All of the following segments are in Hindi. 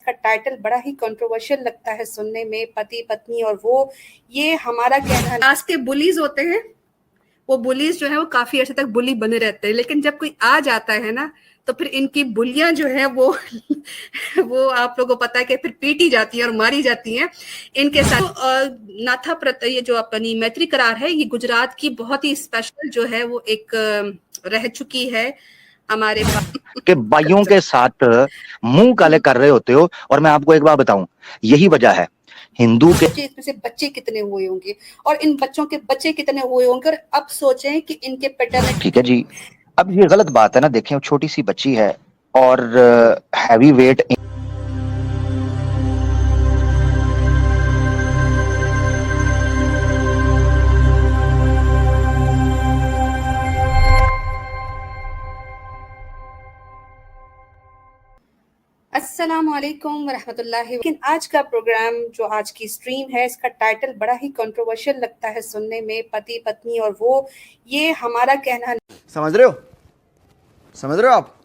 इसका टाइटल बड़ा ही कंट्रोवर्शियल लगता है सुनने में, पति पत्नी और वो, ये हमारा कहना है। क्लास के बुलीज होते हैं, वो बुलीज जो है वो काफी अर्से तक बुली बने रहते हैं, लेकिन जब कोई आ जाता है ना तो फिर इनकी बुलियां जो है वो वो आप लोगों को पता है कि फिर पीटी जाती है और मारी जाती हैं इनके साथ। तो नाथा ये जो अपनी मैत्री करार है, ये गुजरात की बहुत ही स्पेशल जो है वो एक रह चुकी है हमारे के भाइयों के साथ मुंह काले कर रहे होते हो। और मैं आपको एक बात बताऊं, यही वजह है हिंदू के इसमें से बच्चे कितने हुए होंगे और इन बच्चों के बच्चे कितने हुए होंगे, और अब सोचें कि इनके पेटर्न। ठीक है जी, अब ये गलत बात है ना। देखें, छोटी सी बच्ची है और हैवी वेट। अस्सलामुअलैकुम वरहमतुल्लाहि। लेकिन आज का प्रोग्राम जो आज की स्ट्रीम है, इसका टाइटल बड़ा ही कंट्रोवर्शियल लगता है सुनने में, पति पत्नी और वो, ये हमारा कहना समझ रहे हो? समझ रहे हो आप?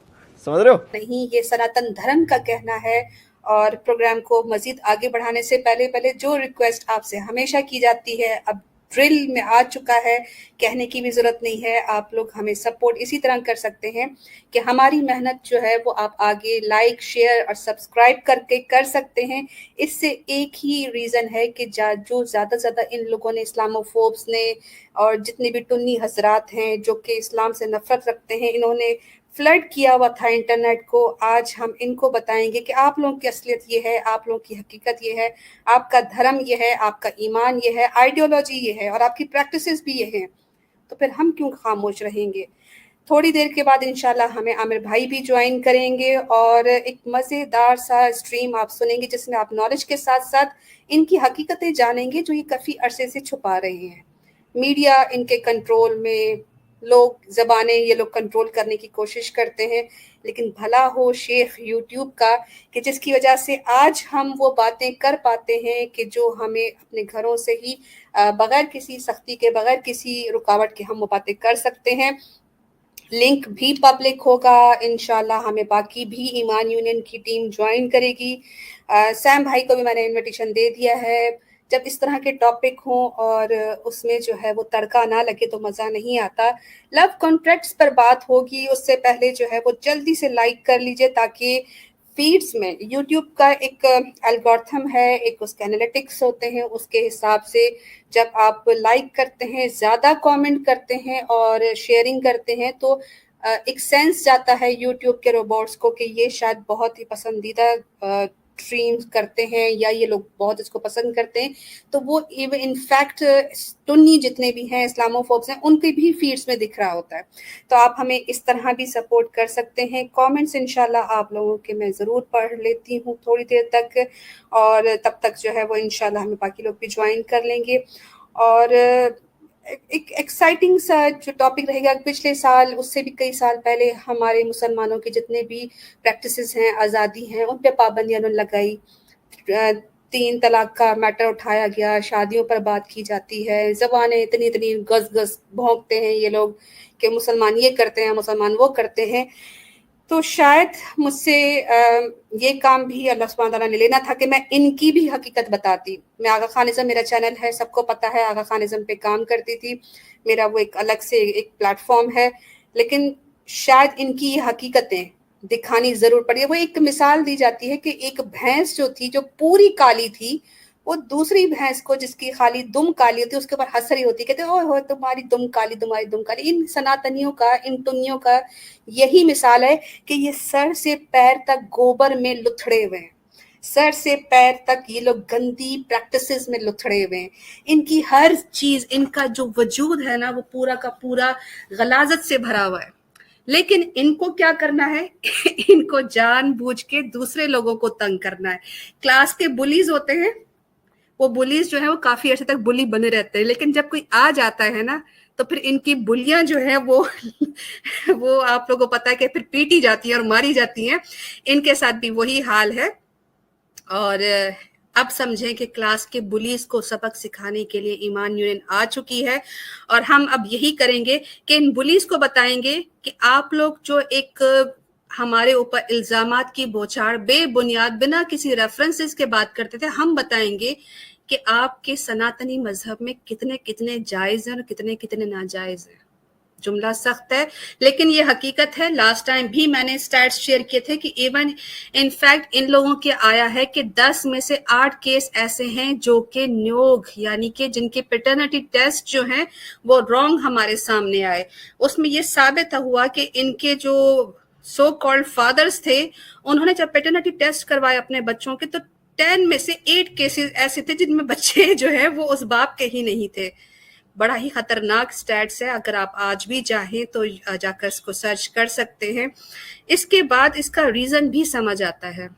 समझ रहे हो? नहीं, ये सनातन धर्म का कहना है। और प्रोग्राम को मजीद आगे बढ़ाने से पहले जो रिक्वेस्ट आपसे हमेशा की जाती है, अब ड्रिल में आ चुका है, कहने की भी जरूरत नहीं है। आप लोग हमें सपोर्ट इसी तरह कर सकते हैं कि हमारी मेहनत जो है वो आप आगे लाइक, शेयर और सब्सक्राइब करके कर सकते हैं। इससे एक ही रीज़न है कि जो ज़्यादा से ज़्यादा इन लोगों ने, इस्लामोफोब्स ने और जितने भी टुन्नी हजरात हैं जो कि इस्लाम से नफरत रखते हैं, इन्होंने फ्लड किया हुआ था इंटरनेट को। आज हम इनको बताएंगे कि आप लोगों की असलियत ये है, आप लोगों की हकीकत ये है, आपका धर्म ये है, आपका ईमान ये है, आइडियोलॉजी ये है और आपकी प्रैक्टिसेस भी ये हैं। तो फिर हम क्यों खामोश रहेंगे? थोड़ी देर के बाद इंशाल्लाह हमें आमिर भाई भी ज्वाइन करेंगे और एक मज़ेदार सा स्ट्रीम आप सुनेंगे जिसमें आप नॉलेज के साथ साथ इनकी हकीकतें जानेंगे जो ये काफ़ी अरसे से छुपा रहे हैं। मीडिया इनके कंट्रोल में, लोग ज़बानें ये लोग कंट्रोल करने की कोशिश करते हैं, लेकिन भला हो शेख यूट्यूब का कि जिसकी वजह से आज हम वो बातें कर पाते हैं कि जो हमें अपने घरों से ही बगैर किसी सख्ती के, बगैर किसी रुकावट के हम वो बातें कर सकते हैं। लिंक भी पब्लिक होगा इंशाल्लाह। हमें बाकी भी ईमान यूनियन की टीम ज्वाइन करेगी। सैम भाई को भी मैंने इनविटेशन दे दिया है। जब इस तरह के टॉपिक हों और उसमें जो है वो तड़का ना लगे तो मज़ा नहीं आता। लव कॉन्ट्रैक्ट्स पर बात होगी, उससे पहले जो है वो जल्दी से लाइक कर लीजिए ताकि फीड्स में यूट्यूब का एक एल्गोरिथम है, एक उसके एनालिटिक्स होते हैं, उसके हिसाब से जब आप लाइक करते हैं, ज़्यादा कमेंट करते हैं और शेयरिंग करते हैं तो एक सेंस जाता है यूट्यूब के रोबोट्स को कि ये शायद बहुत ही पसंदीदा स्ट्रीम्स करते हैं या ये लोग बहुत इसको पसंद करते हैं। तो वो इवन इनफैक्ट टुन्नी जितने भी हैं, इस्लामोफोब्स हैं, उनके भी फीड्स में दिख रहा होता है। तो आप हमें इस तरह भी सपोर्ट कर सकते हैं। कमेंट्स इंशाल्लाह आप लोगों के मैं ज़रूर पढ़ लेती हूँ थोड़ी देर तक, और तब तक जो है वो इंशाल्लाह हमें बाकी लोग भी ज्वाइन कर लेंगे। और एक एक्साइटिंग सा जो टॉपिक रहेगा, पिछले साल उससे भी कई साल पहले हमारे मुसलमानों के जितने भी प्रैक्टिसेस हैं, आज़ादी हैं, उन पे पाबंदियां लगाई। 3 तलाक का मैटर उठाया गया, शादियों पर बात की जाती है, ज़बानें इतनी इतनी गस गस भौंकते हैं ये लोग कि मुसलमान ये करते हैं, मुसलमान वो करते हैं। तो शायद मुझसे ये काम भी अल्लाह सुब्हान तआला ने लेना था कि मैं इनकी भी हकीकत बताती। मैं आगा खानिज़म, मेरा चैनल है, सबको पता है, आगा खानिज़म पे काम करती थी। मेरा वो एक अलग से एक प्लेटफॉर्म है, लेकिन शायद इनकी हकीकतें दिखानी ज़रूर पड़ी। वो एक मिसाल दी जाती है कि एक भैंस जो थी, जो पूरी काली थी, वो दूसरी भैंस को जिसकी खाली दुम काली होती है उसके ऊपर हंस रही होती, कहते ओए होए तुम्हारी दुम काली, तुम्हारी दुम काली। इन सनातनियों का, इन टुन्नियों का यही मिसाल है कि ये सर से पैर तक गोबर में लुथड़े हुए हैं, सर से पैर तक ये लोग गंदी प्रैक्टिसेस में लुथड़े हुए हैं। इनकी हर चीज, इनका जो वजूद है ना, वो पूरा का पूरा गलाजत से भरा हुआ है। लेकिन इनको क्या करना है इनको जानबूझ के दूसरे लोगों को तंग करना है। क्लास के बुलीज होते हैं, वो बुलीज जो है वो काफी अर्से तक बुली बने रहते हैं, लेकिन जब कोई आ जाता है ना तो फिर इनकी बुलियां जो है वो वो आप लोगों को पता है कि फिर पीटी जाती है और मारी जाती हैं। इनके साथ भी वही हाल है। और अब समझें कि क्लास के बुलीज को सबक सिखाने के लिए ईमान यूनियन आ चुकी है और हम अब यही करेंगे कि इन बुलीज को बताएंगे कि आप लोग जो एक हमारे ऊपर इल्जामात की बौछार बेबुनियाद बिना किसी रेफरेंसेस के बात करते थे। हम बताएंगे कि आपके सनातनी मजहब में कितने कितने जायज हैं और कितने कितने नाजायज हैं। जुमला सख्त है लेकिन ये हकीकत है। लास्ट टाइम भी मैंने स्टैट्स शेयर किए थे कि इवन इनफैक्ट इन लोगों के आया है कि 10 में से 8 केस ऐसे हैं जो कि न्योग यानी कि जिनके पेटर्निटी टेस्ट जो हैं वो रॉन्ग हमारे सामने आए। उसमें ये साबित हुआ कि इनके जो सो कॉल्ड फादर्स थे उन्होंने जब पेटर्निटी टेस्ट करवाए अपने बच्चों के तो 10 में से 8 केसेस ऐसे थे जिनमें बच्चे जो है वो उस बाप के ही नहीं थे। बड़ा ही खतरनाक स्टैट्स है, अगर आप आज भी चाहें तो जाकर इसको सर्च कर सकते हैं। इसके बाद इसका रीजन भी समझ आता है।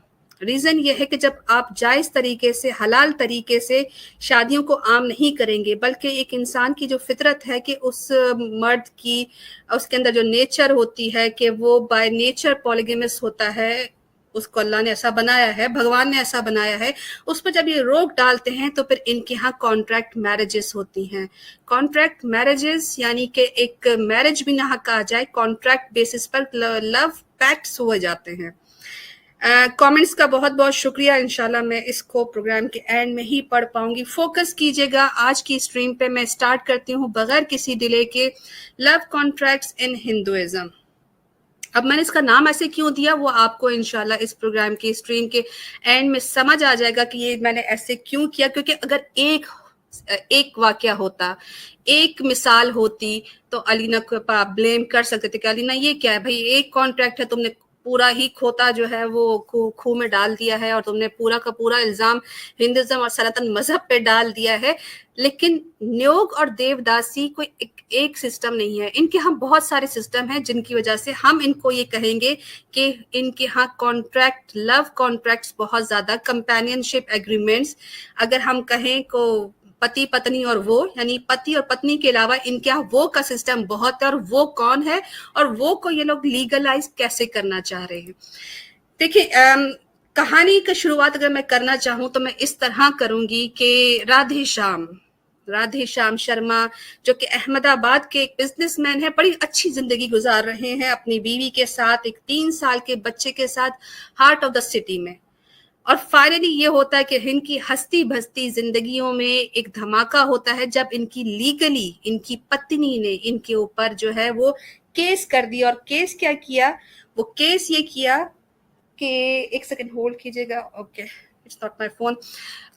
रीजन ये है कि जब आप जायज तरीके से हलाल तरीके से शादियों को आम नहीं करेंगे बल्कि एक इंसान की जो फितरत है कि उस मर्द की उसके अंदर जो नेचर होती है कि वो बाय नेचर पॉलीगेमस होता है, उसको अल्लाह ने ऐसा बनाया है, भगवान ने ऐसा बनाया है, उस पर जब ये रोक डालते हैं तो फिर इनके यहाँ कॉन्ट्रैक्ट मैरिजेस होती हैं। कॉन्ट्रैक्ट मैरिजेस यानी कि एक मैरिज भी ना कहा जाए, कॉन्ट्रैक्ट बेसिस पर लव पैक्ट्स हो जाते हैं। कमेंट्स का बहुत बहुत शुक्रिया। इंशाल्लाह मैं इसको प्रोग्राम के एंड में ही पढ़ पाऊंगी। फोकस कीजिएगा आज की स्ट्रीम पे। मैं स्टार्ट करती हूँ बगैर किसी डिले के, लव कॉन्ट्रैक्ट्स इन हिंदुइज्म। अब मैंने इसका नाम ऐसे क्यों दिया वो आपको इंशाल्लाह इस प्रोग्राम की स्ट्रीम के एंड में समझ आ जाएगा कि ये मैंने ऐसे क्यों किया। क्योंकि अगर एक वाकया होता, एक मिसाल होती तो अलीना को आप ब्लेम कर सकते थे कि अलीना ये क्या है भाई, एक कॉन्ट्रैक्ट है, तुमने पूरा ही खोता जो है वो खूह में डाल दिया है और तुमने पूरा का पूरा इल्जाम हिंदुइज्म और सनातन मजहब पे डाल दिया है। लेकिन न्योग और देवदासी कोई एक सिस्टम नहीं है, इनके यहाँ बहुत सारे सिस्टम हैं जिनकी वजह से हम इनको ये कहेंगे कि इनके यहाँ कॉन्ट्रैक्ट, लव कॉन्ट्रैक्ट्स बहुत ज्यादा, कंपेनियनशिप एग्रीमेंट्स, अगर हम कहें को पति पत्नी और वो यानी पति और पत्नी के अलावा इनके यहाँ वो का सिस्टम बहुत है। और वो कौन है और वो को ये लोग लीगलाइज कैसे करना चाह रहे हैं। देखिए कहानी की शुरुआत अगर मैं करना चाहूँ तो मैं इस तरह करूंगी कि राधे श्याम शर्मा जो कि अहमदाबाद के एक बिजनेसमैन है, बड़ी अच्छी जिंदगी गुजार रहे हैं अपनी बीवी के साथ, एक 3 साल के बच्चे के साथ, हार्ट ऑफ द सिटी में। और फाइनली ये होता है कि इनकी हस्ती भस्ती जिंदगियों में एक धमाका होता है जब इनकी लीगली इनकी पत्नी ने इनके ऊपर जो है वो केस कर दिया। और केस क्या किया, वो केस ये किया कि एक सेकंड होल्ड कीजिएगा, okay it's not my phone.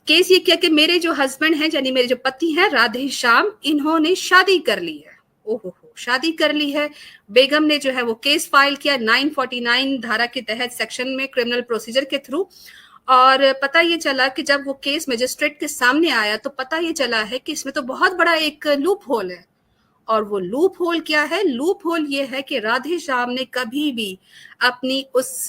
Case ये किया कि मेरे जो हस्बैंड हैं यानी मेरे जो पति हैं राधे श्याम, इन्होंने शादी कर ली है। ओहो शादी कर ली है। बेगम ने जो है वो केस फाइल किया 949 धारा के तहत सेक्शन में क्रिमिनल प्रोसीजर के थ्रू। और पता ये चला कि जब वो केस मजिस्ट्रेट के सामने आया तो पता ये चला है कि इसमें तो बहुत बड़ा एक लूप होल है। और वो लूप होल क्या है, लूप होल ये है कि राधे श्याम ने कभी भी अपनी उस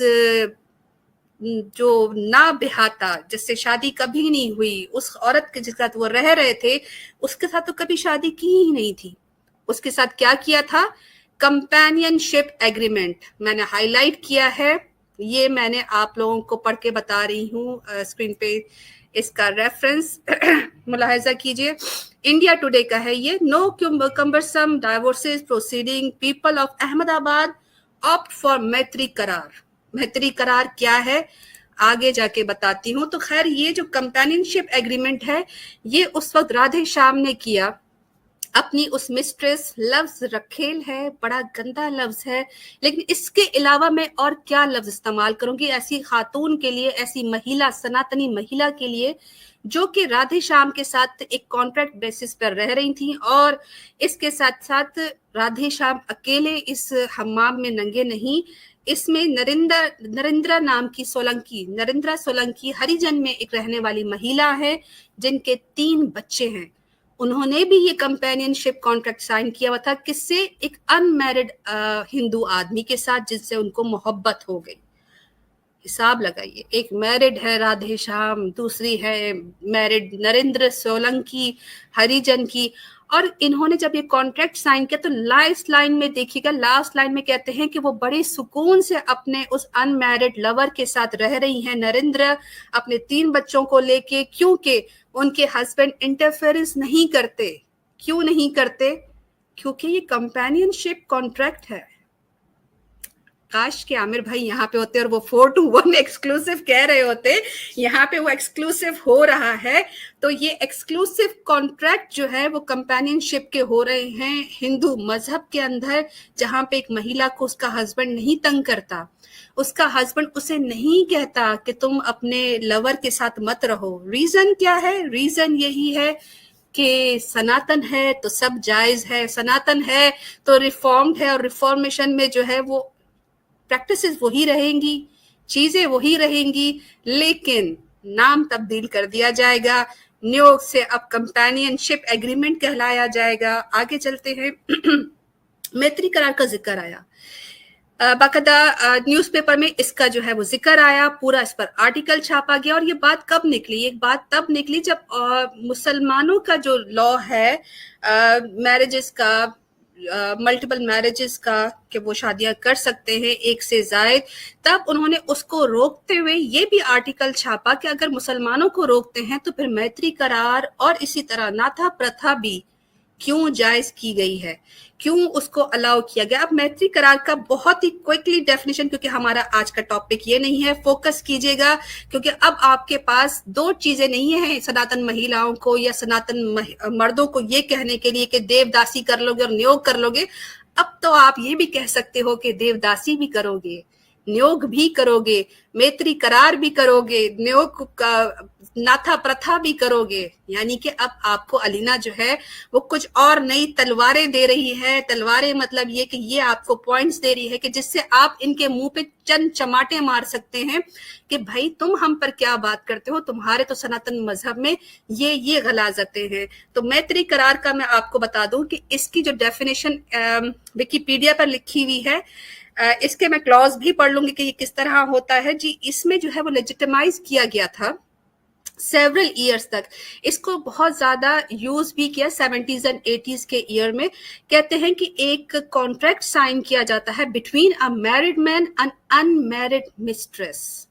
जो ना बेहाता जिससे शादी कभी नहीं हुई, उस औरत के जिसके साथ वो रह रहे थे उसके साथ तो कभी शादी की ही नहीं थी। उसके साथ क्या किया था, कंपेनियनशिप एग्रीमेंट। मैंने हाईलाइट किया है, ये मैंने आप लोगों को पढ़ के बता रही हूँ स्क्रीन पे, इसका रेफरेंस मुलाहिजा कीजिए। इंडिया टुडे का है ये। No cumbersome divorces proceeding, people of Ahmedabad opt for maitri karar. मैत्री करार क्या है आगे जाके बताती हूँ। तो खैर ये जो कंपेनियनशिप एग्रीमेंट है ये उस वक्त राधे श्याम ने किया अपनी उस मिस्ट्रेस, लफ्ज रखेल है, बड़ा गंदा लफ्ज है, लेकिन इसके अलावा मैं और क्या लफ्ज इस्तेमाल करूंगी ऐसी खातून के लिए, ऐसी महिला, सनातनी महिला के लिए जो कि राधे श्याम के साथ एक कॉन्ट्रैक्ट बेसिस पर रह रही थी। और इसके साथ साथ राधे श्याम अकेले इस हम्माम में नंगे नहीं, इसमें नरेंद्रा नाम की नरेंद्रा सोलंकी हरिजन में एक रहने वाली महिला है जिनके 3 बच्चे हैं। उन्होंने भी ये कंपेनियनशिप कॉन्ट्रैक्ट साइन किया हुआ था, किससे, एक अनमैरिड हिंदू आदमी के साथ जिससे उनको मोहब्बत हो गई। हिसाब लगाइए, एक मैरिड है राधे श्याम, दूसरी है मैरिड नरेंद्र सोलंकी हरिजन की। और इन्होंने जब ये कॉन्ट्रैक्ट साइन किया तो लास्ट लाइन में देखिएगा, लास्ट लाइन में कहते हैं कि वो बड़े सुकून से अपने उस अनमैरिड लवर के साथ रह रही हैं नरेंद्र, अपने 3 बच्चों को लेके, क्योंकि उनके हस्बैंड इंटरफेरेंस नहीं करते। क्यों नहीं करते? क्योंकि ये कंपेनियनशिप कॉन्ट्रैक्ट है। काश के आमिर भाई यहाँ पे होते और वो 4-1 एक्सक्लूसिव कह रहे होते, यहाँ पे वो एक्सक्लूसिव हो रहा है। तो ये एक्सक्लूसिव कॉन्ट्रैक्ट जो है वो कंपेनियनशिप के हो रहे हैं हिंदू मजहब के अंदर, जहां पे एक महिला को उसका हस्बैंड नहीं तंग करता, उसका हस्बैंड उसे नहीं कहता कि तुम अपने लवर के साथ मत रहो। रीजन क्या है? रीजन यही है कि सनातन है तो सब जायज है, सनातन है तो रिफॉर्म्ड है, और रिफॉर्मेशन में जो है वो प्रैक्टिसेस वही रहेंगी, चीजें वही रहेंगी, लेकिन नाम तब्दील कर दिया जाएगा। नियोग से अब कंपेनियनशिप एग्रीमेंट कहलाया जाएगा। आगे चलते हैं। मैत्री करार का जिक्र आया, बाकायदा न्यूज़पेपर में इसका जो है वो जिक्र आया, पूरा इस पर आर्टिकल छापा गया। और ये बात कब निकली? एक बात तब निकली जब मुसलमानों का जो लॉ है मैरिजेस का, मल्टीपल मैरिजेस का, कि वो शादियां कर सकते हैं एक से जायद, तब उन्होंने उसको रोकते हुए ये भी आर्टिकल छापा कि अगर मुसलमानों को रोकते हैं तो फिर मैत्री करार और इसी तरह नाथा प्रथा भी क्यों जायज की गई है, क्यों उसको अलाउ किया गया। अब मैत्री करार का बहुत ही क्विकली डेफिनेशन, क्योंकि हमारा आज का टॉपिक ये नहीं है, फोकस कीजिएगा, क्योंकि अब आपके पास दो चीजें नहीं है सनातन महिलाओं को या सनातन मर्दों को ये कहने के लिए कि देवदासी कर लोगे और नियोग कर लोगे। अब तो आप ये भी कह सकते हो कि देवदासी भी करोगे, नियोग भी करोगे, मैत्री करार भी करोगे, नियोग का नाथा प्रथा भी करोगे। यानी कि अब आपको अलीना जो है वो कुछ और नई तलवारें दे रही है। तलवारें मतलब ये कि ये आपको पॉइंट्स दे रही है कि जिससे आप इनके मुंह पे चंद चमाटे मार सकते हैं कि भाई तुम हम पर क्या बात करते हो, तुम्हारे तो सनातन मजहब में ये गलाजतें हैं। तो मैत्री करार का मैं आपको बता दूं कि इसकी जो डेफिनेशन विकिपीडिया पर लिखी हुई है, इसके मैं क्लॉज भी पढ़ लूंगी कि ये किस तरह होता है जी। इसमें जो है वो लेजिटिमाइज किया गया था सेवरल ईयर्स तक, इसको बहुत ज्यादा यूज भी किया 70s एंड 80s के ईयर में। कहते हैं कि एक कॉन्ट्रैक्ट साइन किया जाता है between a married man and unmarried mistress.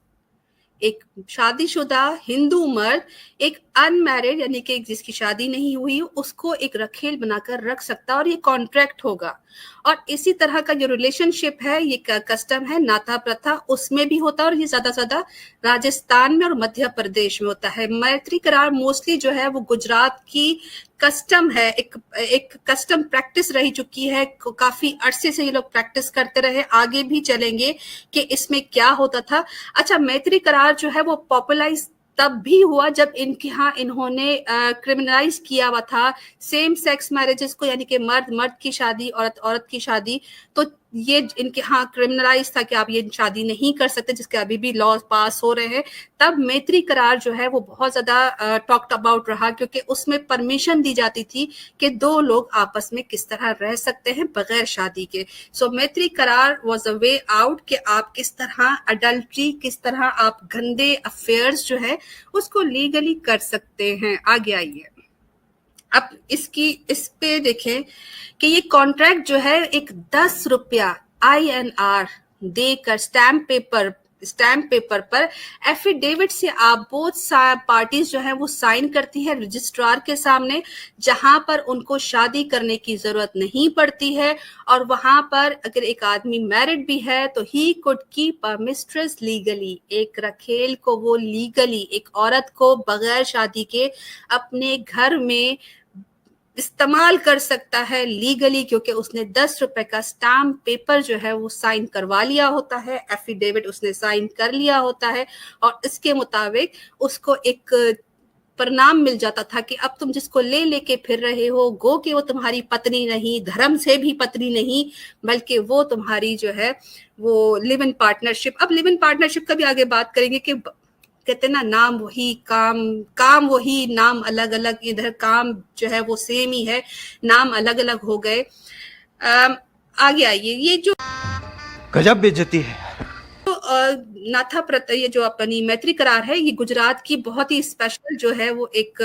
एक शादीशुदा हिंदू मर्द एक अनमैरिड यानी कि जिसकी शादी नहीं हुई उसको एक रखेल बनाकर रख सकता है, और ये कॉन्ट्रैक्ट होगा। और इसी तरह का जो रिलेशनशिप है, ये कस्टम है नाथा प्रथा, उसमें भी होता है, और ये ज्यादा राजस्थान में और मध्य प्रदेश में होता है। मैत्री करार मोस्टली जो है वो गुजरात की कस्टम है, एक कस्टम प्रैक्टिस रही चुकी है, काफी अरसे से ये लोग प्रैक्टिस करते रहे, आगे भी चलेंगे कि इसमें क्या होता था। अच्छा, मैत्री करार जो है वो पॉपुलराइज तब भी हुआ जब इनके यहाँ इन्होंने क्रिमिनलाइज किया हुआ था सेम सेक्स मैरिजेस को, यानी कि मर्द की शादी, औरत की शादी। तो ये इनके यहाँ क्रिमिनलाइज था कि आप ये शादी नहीं कर सकते, जिसके अभी भी लॉ पास हो रहे हैं। तब मैत्री करार जो है वो बहुत ज्यादा टॉक्ड अबाउट रहा, क्योंकि उसमें परमिशन दी जाती थी कि दो लोग आपस में किस तरह रह सकते हैं बगैर शादी के। सो मैत्री करार वाज अ वे आउट कि आप किस तरह अडल्ट्री, किस तरह आप गंदे अफेयर्स जो है उसको लीगली कर सकते हैं। आगे आइए, अब इस पे देखें कि ये कॉन्ट्रैक्ट जो है एक 10 रुपया INR देकर स्टैम्प पेपर पर एफिडेविट से आप बोथ पार्टीज जो है वो साइन करती है रजिस्ट्रार के सामने, जहां पर उनको शादी करने की जरूरत नहीं पड़ती है। और वहां पर अगर एक आदमी मैरिड भी है तो he could keep a mistress legally, एक रखेल को वो लीगली, एक औरत को बगैर शादी के अपने घर में इस्तेमाल कर सकता है लीगली, क्योंकि उसने 10 रुपए का स्टाम्प पेपर जो है वो साइन करवा लिया होता है, एफिडेविट उसने साइन कर लिया होता है, और इसके मुताबिक उसको एक परिणाम मिल जाता था कि अब तुम जिसको लेके फिर रहे हो, गो कि वो तुम्हारी पत्नी नहीं, धर्म से भी पत्नी नहीं, बल्कि वो तुम्हारी जो है वो लिव इन पार्टनरशिप। अब लिव इन पार्टनरशिप का भी आगे बात करेंगे कि कहते हैं ना, नाम वही काम वही, नाम अलग अलग, इधर काम जो है वो सेम ही है, नाम अलग अलग हो गए। आगे आइए, ये जो गजब बेइज्जती है। तो नाथा प्रथा, ये जो अपनी मैत्री करार है, ये गुजरात की बहुत ही स्पेशल जो है वो एक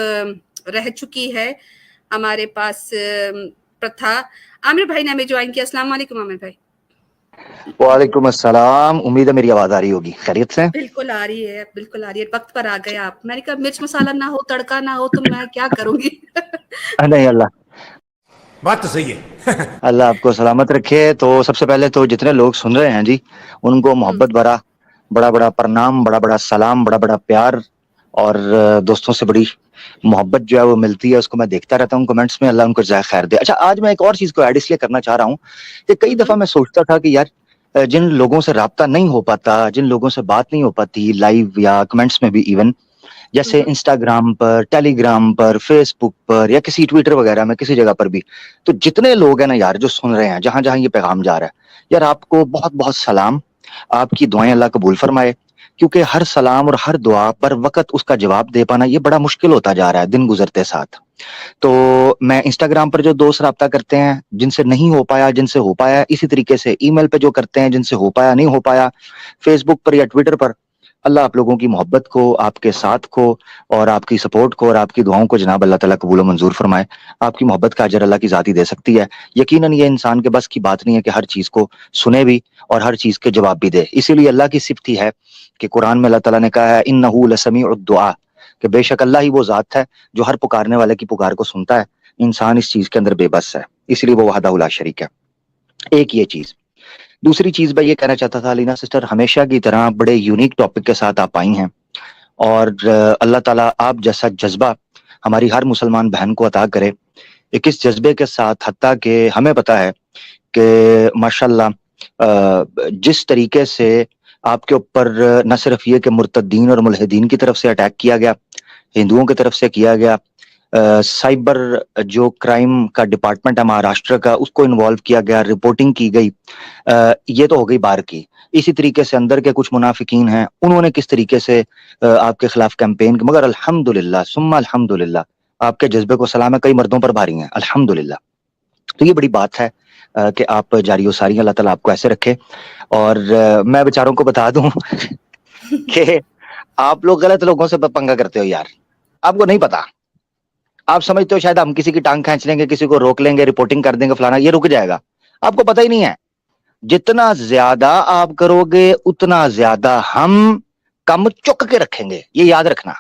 रह चुकी है हमारे पास प्रथा। आमिर भाई ने हमें ज्वाइन किया। अस्सलाम वालेकुम आमिर भाई। वालेकुम अस्सलाम। उम्मीद है मेरी आवाज आ रही होगी, खैरियत से? बिल्कुल आ रही है, बिल्कुल आ रही है। वक्त पर आ गए आप। मैंने कहा मिर्च मसाला ना हो, तड़का ना हो तो मैं क्या करूंगी। नहीं अल्लाह, बात तो सही है। अल्लाह आपको सलामत रखे। तो सबसे पहले तो जितने लोग सुन रहे हैं जी, उनको मोहब्बत भरा बड़ा बड़ा प्रणाम, बड़ा बड़ा सलाम, बड़ा बड़ा प्यार। और दोस्तों से बड़ी मोहब्बत जो है वो मिलती है, उसको मैं देखता रहता हूँ कमेंट्स में। अल्लाह उनको जज़ाए खैर दे। अच्छा, आज मैं एक और चीज को ऐड इसलिए करना चाह रहा हूँ कि कई दफा मैं सोचता था कि यार जिन लोगों से राब्ता नहीं हो पाता, जिन लोगों से बात नहीं हो पाती लाइव या कमेंट्स में भी इवन, जैसे इंस्टाग्राम पर, टेलीग्राम पर, फेसबुक पर या किसी ट्विटर वगैरह में, किसी जगह पर भी, तो जितने लोग हैं ना यार जो सुन रहे हैं, जहां जहां ये पैगाम जा रहा है, यार आपको बहुत बहुत सलाम। आपकी दुआएं अल्लाह कबूल फरमाए, क्योंकि हर सलाम और हर दुआ पर वक्त उसका जवाब दे पाना ये बड़ा मुश्किल होता जा रहा है दिन गुजरते साथ। तो मैं इंस्टाग्राम पर जो दोस्त राब्ता करते हैं, जिनसे नहीं हो पाया, जिनसे हो पाया, इसी तरीके से ईमेल पे जो करते हैं, जिनसे हो पाया नहीं हो पाया, फेसबुक पर या ट्विटर पर, अल्लाह आप लोगों की मोहब्बत को, आपके साथ को और आपकी सपोर्ट को और आपकी दुआओं को जनाब अल्लाह ताला कबूल और मंजूर फरमाए। आपकी मोहब्बत का अजर अल्लाह की ज़ात ही दे सकती है। यकीनन ये इंसान के बस की बात नहीं है कि हर चीज़ को सुने भी और हर चीज़ के जवाब भी दे। इसीलिए अल्लाह की सिफ़त ही है कि कुरान में अल्लाह ताला ने कहा है, इन्नहु लसमीउद दुआ, कि बेशक अल्लाह ही वो ज़ात है जो हर पुकारने वाले की पुकार को सुनता है। इंसान इस चीज़ के अंदर बेबस है, इसलिए वो वहदहु ला शरीक है। एक ये चीज़। दूसरी चीज मैं ये कहना चाहता था, अलीना सिस्टर हमेशा की तरह बड़े यूनिक टॉपिक के साथ आप आई हैं, और अल्लाह ताला आप जैसा जज्बा हमारी हर मुसलमान बहन को अता करे। एक इस जज्बे के साथ, हत्ता कि हमें पता है कि माशाल्लाह जिस तरीके से आपके ऊपर न सिर्फ ये कि मुर्तद्दीन और मुल्हिदीन की तरफ से अटैक किया गया, हिंदुओं की तरफ से किया गया, साइबर जो क्राइम का डिपार्टमेंट है महाराष्ट्र का, उसको इन्वॉल्व किया गया, रिपोर्टिंग की गई, ये तो हो गई बाहर की। इसी तरीके से अंदर के कुछ मुनाफिकीन हैं, उन्होंने किस तरीके से आपके खिलाफ कैंपेन, मगर अल्हम्दुलिल्लाह सुम्मा अल्हम्दुलिल्लाह आपके जज्बे को सलाम है, कई मर्दों पर भारी हैं अल्हम्दुलिल्लाह। तो ये बड़ी बात है कि आप जारी सारी, अल्लाह ताला आपको ऐसे रखे। और मैं बेचारों को बता दूं कि आप लोग गलत लोगों से पंगा करते हो यार, आपको नहीं पता। आप समझते हो शायद हम किसी की टांग खींच लेंगे, किसी को रोक लेंगे, रिपोर्टिंग कर देंगे, फलाना, ये रुक जाएगा। आपको पता ही नहीं है, जितना ज्यादा आप करोगे उतना ज्यादा हम कम चुक के रखेंगे, ये याद रखना।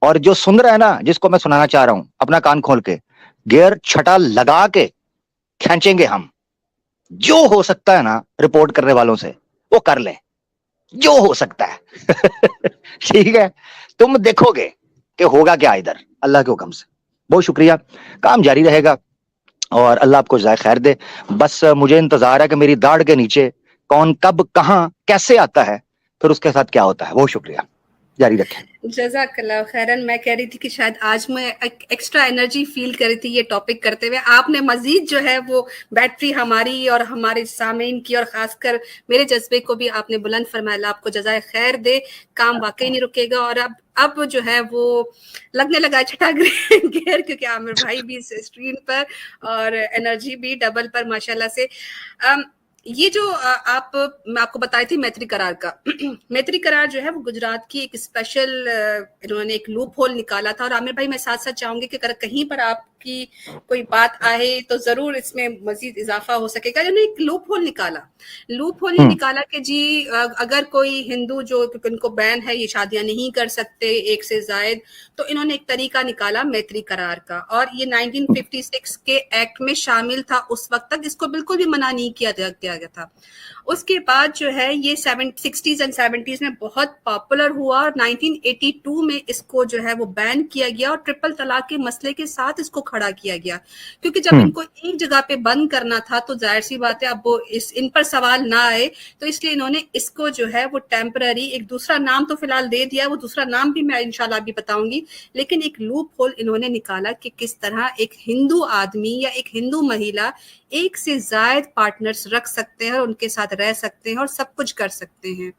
और जो सुन रहा है ना, जिसको मैं सुनाना चाह रहा हूं, अपना कान खोल के गियर छटा लगा के खींचेंगे हम। जो हो सकता है ना रिपोर्ट करने वालों से, वो कर लें, जो हो सकता है। ठीक है, तुम देखोगे कि होगा क्या इधर, अल्लाह के हुक्म से। बहुत शुक्रिया, काम जारी रहेगा और अल्लाह आपको जज़ाए खैर दे। बस मुझे इंतजार है कि मेरी दाढ़ के नीचे कौन कब कहां कैसे आता है, फिर उसके साथ क्या होता है। बहुत शुक्रिया, जारी रखें। जज़ाकल्लाह खैरन। मैं कह रही थी कि शायद आज मैं एक एक्स्ट्रा एनर्जी फील कर रही थी ये टॉपिक करते हुए। आपने मजीद जो है वो बैटरी हमारी और हमारे सामीन की और खासकर मेरे जज्बे को भी आपने बुलंद फरमाया। आपको जज़ाए खैर दे, काम वाकई नहीं रुकेगा। और अब जो है वो लगने लगा छठा गियर, क्योंकि आमिर भाई भी स्क्रीन पर और एनर्जी भी डबल पर माशाल्लाह से। ये जो मैं आपको बताई थी मैत्री करार का। मैत्री करार जो है वो गुजरात की एक स्पेशल इन्होंने एक लूप होल निकाला था। और आमिर भाई मैं साथ साथ चाहूंगी कि अगर कहीं पर आपकी कोई बात आए तो जरूर इसमें मजीद इजाफा हो सकेगा। इन्होंने एक लूप होल ये निकाला कि जी अगर कोई हिंदू जो उनको बैन है, ये शादियां नहीं कर सकते एक से जायद, तो इन्होंने एक तरीका निकाला मैत्री करार का। और ये 1956 के एक्ट में शामिल था। उस वक्त तक इसको बिल्कुल भी मना नहीं किया गया था। उसके बाद जो है ये 60s एंड 70s में बहुत पॉपुलर हुआ और 1982 में इसको जो है वो बैन किया गया और ट्रिपल तलाक के मसले के साथ इसको खड़ा किया गया। क्योंकि जब इनको एक जगह पे बंद करना था तो जाहिर सी बात है अब वो इन पर सवाल ना आए, तो इसलिए इन्होंने इसको जो है वो टेम्पररी एक दूसरा नाम तो फिलहाल दे दिया। वो दूसरा नाम भी मैं इंशाल्लाह भी बताऊंगी, लेकिन एक लूप होल इन्होंने निकाला कि किस तरह एक हिंदू आदमी या एक हिंदू महिला एक से जायद पार्टनर्स रख सकते हैं और उनके साथ रह सकते हैं और सब कुछ कर सकते हैं।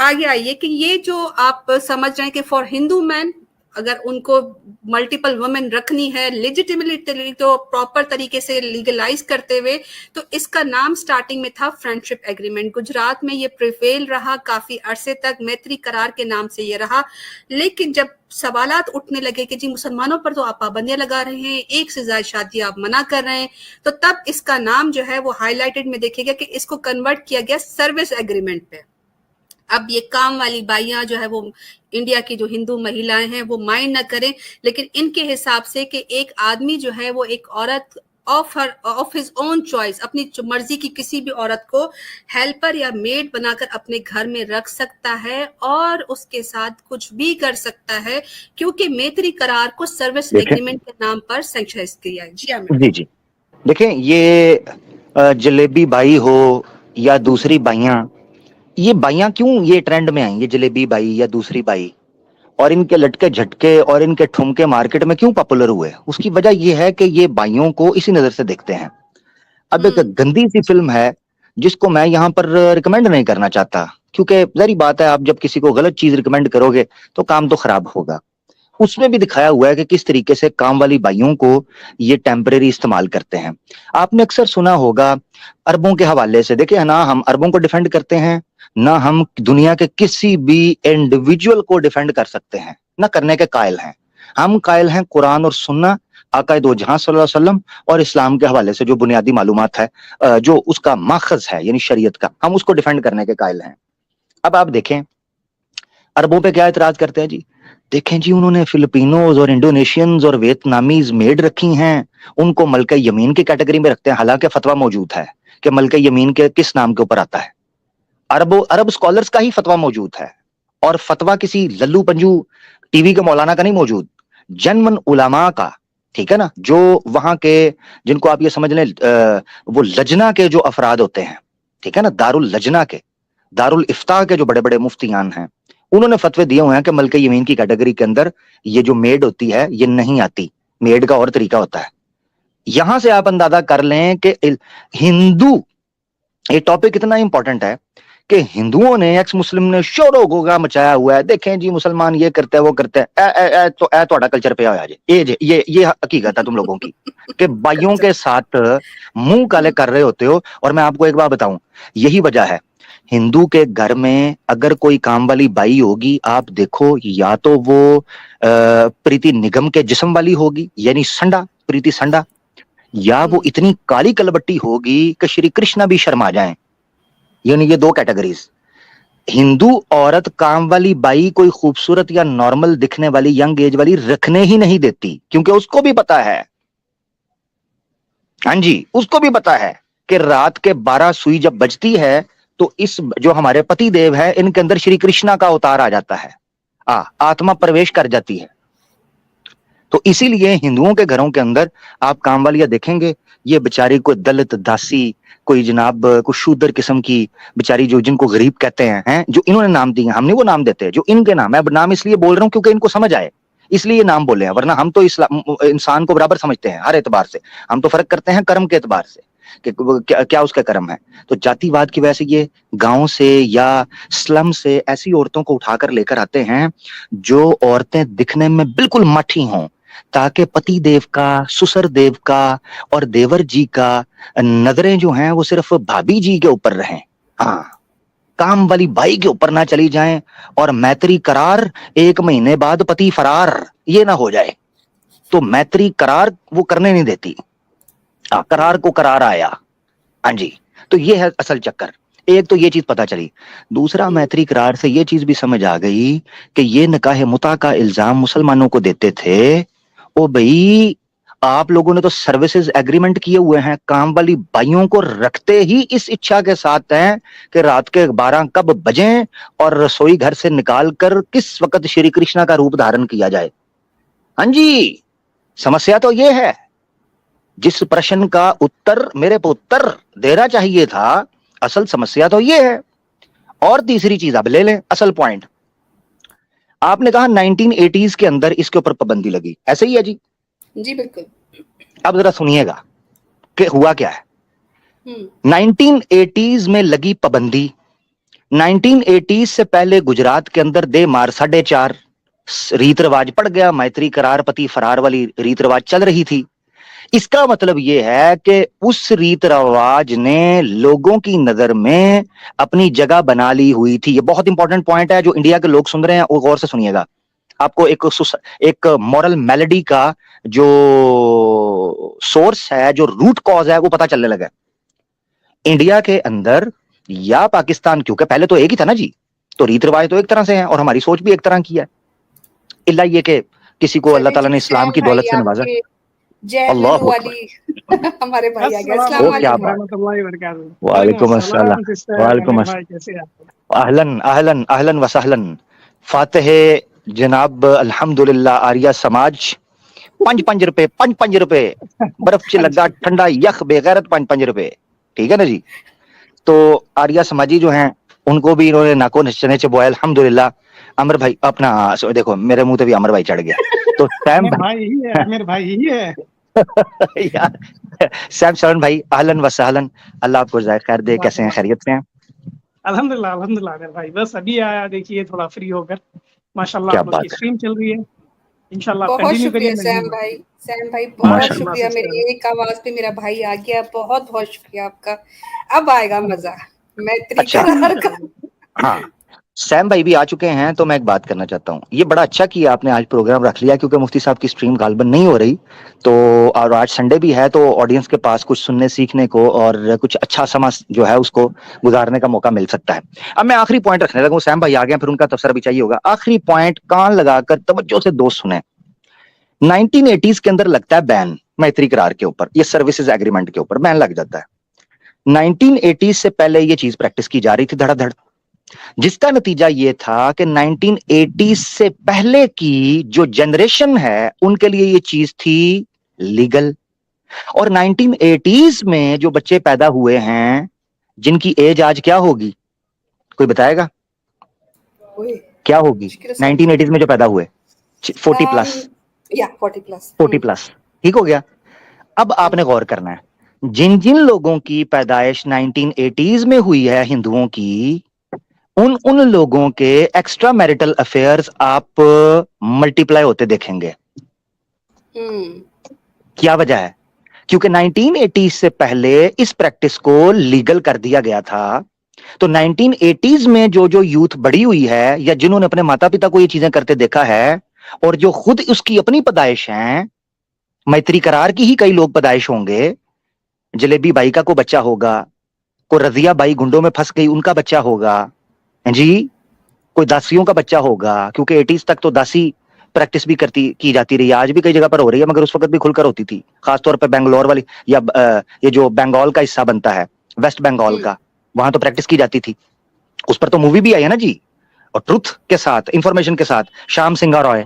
आगे आइए कि ये जो आप समझ रहे हैं कि फॉर हिंदू मैन अगर उनको मल्टीपल वुमेन रखनी है लेजिटिमेटली, तो प्रॉपर तरीके से लीगलाइज करते हुए, तो इसका नाम स्टार्टिंग में था फ्रेंडशिप एग्रीमेंट। गुजरात में ये प्रिवेल रहा काफी अरसे तक, मैत्री करार के नाम से ये रहा। लेकिन जब सवालात उठने लगे कि जी मुसलमानों पर तो आप पाबंदियां लगा रहे हैं, एक से ज्यादा शादी आप मना कर रहे हैं, तो तब इसका नाम जो है वो हाईलाइटेड में देखिएगा कि इसको कन्वर्ट किया गया सर्विस एग्रीमेंट पे। अब ये काम वाली बाइयां जो है वो इंडिया की जो हिंदू महिलाएं हैं वो माइंड ना करें, लेकिन इनके हिसाब से कि एक आदमी जो है वो एक औरत ऑफ हिज ओन चॉइस, अपनी मर्जी की किसी भी औरत को हेल्पर या मेड बनाकर अपने घर में रख सकता है और उसके साथ कुछ भी कर सकता है, क्योंकि मैत्री करार को सर्विस देखें एग्रीमेंट के नाम पर सेंक्शनाइज किया है। जी जी जी, देखें ये जलेबी बाई हो या दूसरी बाइयां, ये बाइयां क्यों ये ट्रेंड में आई, ये जलेबी बाई या दूसरी बाई, और इनके लटके झटके और इनके ठुमके मार्केट में क्यों पॉपुलर हुए? उसकी वजह यह है कि ये बाइयों को इसी नजर से देखते हैं। अब एक गंदी सी फिल्म है जिसको मैं यहाँ पर रिकमेंड नहीं करना चाहता, क्योंकि जारी बात है आप जब किसी को गलत चीज रिकमेंड करोगे तो काम तो खराब होगा। उसमें भी दिखाया हुआ है कि किस तरीके से काम वाली बाइयों को ये टेम्परेरी इस्तेमाल करते हैं। आपने अक्सर सुना होगा अरबों के हवाले से, देखिए ना हम अरबों को डिफेंड करते हैं, ना हम दुनिया के किसी भी इंडिविजुअल को डिफेंड कर सकते हैं, ना करने के कायल हैं। हम कायल हैं कुरान और सुन्ना, आका दो जहां सल्लल्लाहु अलैहि वसल्लम और इस्लाम के हवाले से जो बुनियादी मालूमात है, जो उसका माखज है यानी शरीयत का, हम उसको डिफेंड करने के कायल हैं। अब आप देखें अरबों पे क्या इतराज करते हैं जी, देखें जी उन्होंने फिलिपिनोज और इंडोनेशियंस और वियतनामीज मेड रखी हैं, उनको मलका यमीन की कैटेगरी में रखते हैं, हालांकि फतवा मौजूद है कि मलका यमीन के किस नाम के ऊपर आता है। अरब स्कॉलर्स का ही फतवा मौजूद है, और फतवा किसी लल्लू पंजू टीवी के मौलाना का नहीं मौजूद, जनमन उलामा का, ठीक है ना, जो वहां के, जिनको आप ये समझ लें वो लजना के जो अफराद होते हैं, ठीक है ना, दारुल लजना के, दारुल इफ्ता के जो बड़े बड़े मुफ्तियान हैं, उन्होंने फतवे दिए हुए हैं कि मलके यमीन की कैटेगरी के अंदर ये जो मेड होती है ये नहीं आती, मेड का और तरीका होता है। यहां से आप अंदाजा कर लें कि हिंदू, ये टॉपिक इतना इंपॉर्टेंट है कि हिंदुओं ने, एक्स मुस्लिम ने शोरो गोगा मचाया हुआ है, देखें जी मुसलमान ये करते हैं वो करते हैं, तो थोड़ा कल्चर पे आया जे ये हकीकत है तुम लोगों की कि बाइयों के साथ मुंह काले कर रहे होते हो। और मैं आपको एक बात बताऊं, यही वजह है हिंदू के घर में अगर कोई काम वाली बाई होगी, आप देखो या तो वो प्रीति निगम के जिस्म वाली होगी यानी संडा, प्रीति संडा, या वो इतनी काली कलबट्टी होगी कि श्री कृष्णा भी शर्मा जाएं। यानी ये दो कैटेगरीज। हिंदू औरत काम वाली बाई कोई खूबसूरत या नॉर्मल दिखने वाली यंग एज वाली रखने ही नहीं देती, क्योंकि उसको भी पता है, हाँ जी, उसको भी पता है कि रात के 12 सुई जब बजती है तो इस जो हमारे पति देव है इनके अंदर श्री कृष्णा का अवतार आ जाता है, आत्मा प्रवेश कर जाती है। तो इसीलिए हिंदुओं के घरों के अंदर आप कामवालिया देखेंगे, ये बेचारी कोई दलित दासी, कोई जनाब कोई शूदर किस्म की बेचारी, जो जिनको गरीब कहते हैं, जो इन्होंने नाम दिए, हमने वो नाम देते हैं जो इनके नाम है। नाम इसलिए बोल रहा हूं क्योंकि इनको समझ आए, इसलिए ये नाम बोले हैं, वरना हम तो इंसान को बराबर समझते हैं हर एतबार से। हम तो फर्क करते हैं कर्म के एतबार से कि क्या उसका कर्म है। तो जातिवाद की वजह से ये गांव से या स्लम से ऐसी औरतों को उठाकर लेकर आते हैं जो औरतें दिखने में बिल्कुल मठी हों, ताकि पति देव का, ससुर देव का और देवर जी का नजरें जो हैं वो सिर्फ भाभी जी के ऊपर रहें, काम वाली बाई के ऊपर ना चली जाएं, और मैत्री करार 1 महीने बाद पति फरार ये ना हो जाए। तो मैत्री करार वो करने नहीं देती, करार को करार आया, हाँ जी। तो ये है असल चक्कर। एक तो ये चीज पता चली, दूसरा मैत्री करार से ये चीज भी समझ आ गई कि ये निकाह मुता का इल्जाम मुसलमानों को देते थे, ओ भाई आप लोगों ने तो सर्विसेज एग्रीमेंट किए हुए हैं, काम वाली बाइयों को रखते ही इस इच्छा के साथ हैं कि रात के 12 कब बजें और रसोई घर से निकालकर किस वक्त श्री कृष्णा का रूप धारण किया जाए। हाँ जी, समस्या तो ये है। जिस प्रश्न का उत्तर मेरे को उत्तर देना चाहिए था, असल समस्या तो ये है। और तीसरी चीज अब ले लें, असल पॉइंट, आपने कहा 1980s के अंदर इसके ऊपर पाबंदी लगी, ऐसे ही है जी? जी बिल्कुल। अब जरा सुनिएगा कि हुआ क्या है। 1980s में लगी पाबंदी। 1980s से पहले गुजरात के अंदर दे मार 4.5 रीत रिवाज पड़ गया, मैत्री करार पति फरार वाली रीत रिवाज चल रही थी। इसका मतलब यह है कि उस रीत रिवाज ने लोगों की नजर में अपनी जगह बना ली हुई थी। ये बहुत इंपॉर्टेंट पॉइंट है, जो इंडिया के लोग सुन रहे हैं वो गौर से सुनिएगा। आपको एक मॉरल मेलोडी का जो सोर्स है, जो रूट कॉज है, वो पता चलने लगा। इंडिया के अंदर या पाकिस्तान, क्योंकि पहले तो एक ही था ना जी, तो रीत रिवाज तो एक तरह से है और हमारी सोच भी एक तरह की है। इल्ला ये कि किसी को अल्लाह ताला ने इस्लाम की दौलत से नवाजा। जय अल्लाह लुलू अकबर। वाली हमारे भाई आ गए। अस्सलाम वो क्या अस्सलामुअलैकुम बात। वालेकुम। रहमतुल्लाहि व बरकातहू। वालेकुम अस्सलाम। अस्सलाम सिस्टर वालेकुम अनिल अस्सलाम। भाई, कैसे हैं आप? अहलन अहलन अहलन व सहलन। फातिह जनाब अल्हम्दुलिल्लाह आर्या समाज। 5 5 रुपए 5 5 रुपए बर्फ च लगा अच्छा, ठंडा यख बेगैरत 5 5 रुपए। ठीक है ना जी। तो आर्या समाजी जो हैं उनको भी इन्होंने नाको नचने च बोया अल्हम्दुलिल्लाह। अमर भाई अपना देखो मेरे मुंह पे भी अमर भाई चढ़ गया। तो सैम आमिर भाई ही है, आमिर भाई ही है। भाई यार, सैम शरण भाई अहलन व सहलन। अल्लाह आपको जाए खैर दे। कैसे हैं, जज़ाकल्लाह। खैरियत से हैं? अल्हम्दुलिल्लाह अल्हम्दुलिल्लाह आमिर भाई, बस अभी आया देखिए थोड़ा फ्री होकर। माशाल्लाह क्या आप लोग की बात है। स्ट्रीम चल रही है, इंशाल्लाह आप बहुत कंटिन्यू करिए शुक्रिया नज़ीम भाई। सैम भाई बहुत माशाल्लाह। माशाल्लाह शुक्रिया। सिस्टर। मेरी एक आवाज पे मेरा भाई आ गया, बहुत बहुत शुक्रिया आपका। अब आएगा मजा मैत्री अच्छा, करार का। हाँ, सैम भाई भी आ चुके हैं तो मैं एक बात करना चाहता हूँ। ये बड़ा अच्छा किया आपने आज प्रोग्राम रख लिया क्योंकि मुफ्ती साहब की स्ट्रीम गालबन नहीं हो रही। तो और आज संडे भी है तो ऑडियंस के पास कुछ सुनने सीखने को और कुछ अच्छा समा जो है उसको गुजारने का मौका मिल सकता है। अब मैं आखिरी पॉइंट रखने लगा हूँ। सैम भाई आ गए, फिर उनका तबसरा भी चाहिए होगा। आखिरी पॉइंट कान लगाकर तवज्जो से दोस्त सुने। 1980s के अंदर लगता है बैन मैत्री करार के ऊपर, ये सर्विसेज एग्रीमेंट के ऊपर बैन लग जाता है। 1980 से पहले ये चीज प्रैक्टिस की जा रही थी धड़ाधड़, जिसका नतीजा ये था कि 1980 से पहले की जो जनरेशन है उनके लिए ये चीज थी लीगल। और 1980s में जो बच्चे पैदा हुए हैं जिनकी एज आज क्या होगी, कोई बताएगा ओए, क्या होगी? मुश्किल से 1980s में जो पैदा हुए 40 प्लस। या 40 प्लस। 40 प्लस, ठीक हो गया। अब आपने गौर करना है, जिन जिन लोगों की पैदाइश 1980s में हुई है हिंदुओं की, उन उन लोगों के एक्स्ट्रा मैरिटल अफेयर्स आप मल्टीप्लाई होते देखेंगे। क्या वजह है? क्योंकि 1980 से पहले इस प्रैक्टिस को लीगल कर दिया गया था। तो 1980s में जो जो यूथ बड़ी हुई है या जिन्होंने अपने माता पिता को ये चीजें करते देखा है और जो खुद उसकी अपनी पैदाइश हैं, मैत्री करार की ही कई लोग पैदाइश होंगे। जलेबी बाई का को बच्चा होगा, कोई रजिया बाई गुंडों में फंस गई उनका बच्चा होगा जी, कोई दासियों का बच्चा होगा, क्योंकि 80s तक तो दासी प्रैक्टिस भी की जाती रही, आज भी कई जगह पर हो रही है, मगर उस वक्त भी खुलकर होती थी। खासतौर पर बेंगलोर वाली या ये जो बंगाल का हिस्सा बनता है, वेस्ट बंगाल का, वहां तो प्रैक्टिस की जाती थी। उस पर तो मूवी भी आई है ना जी, और ट्रुथ के साथ, इंफॉर्मेशन के साथ, श्याम सिंह रॉय,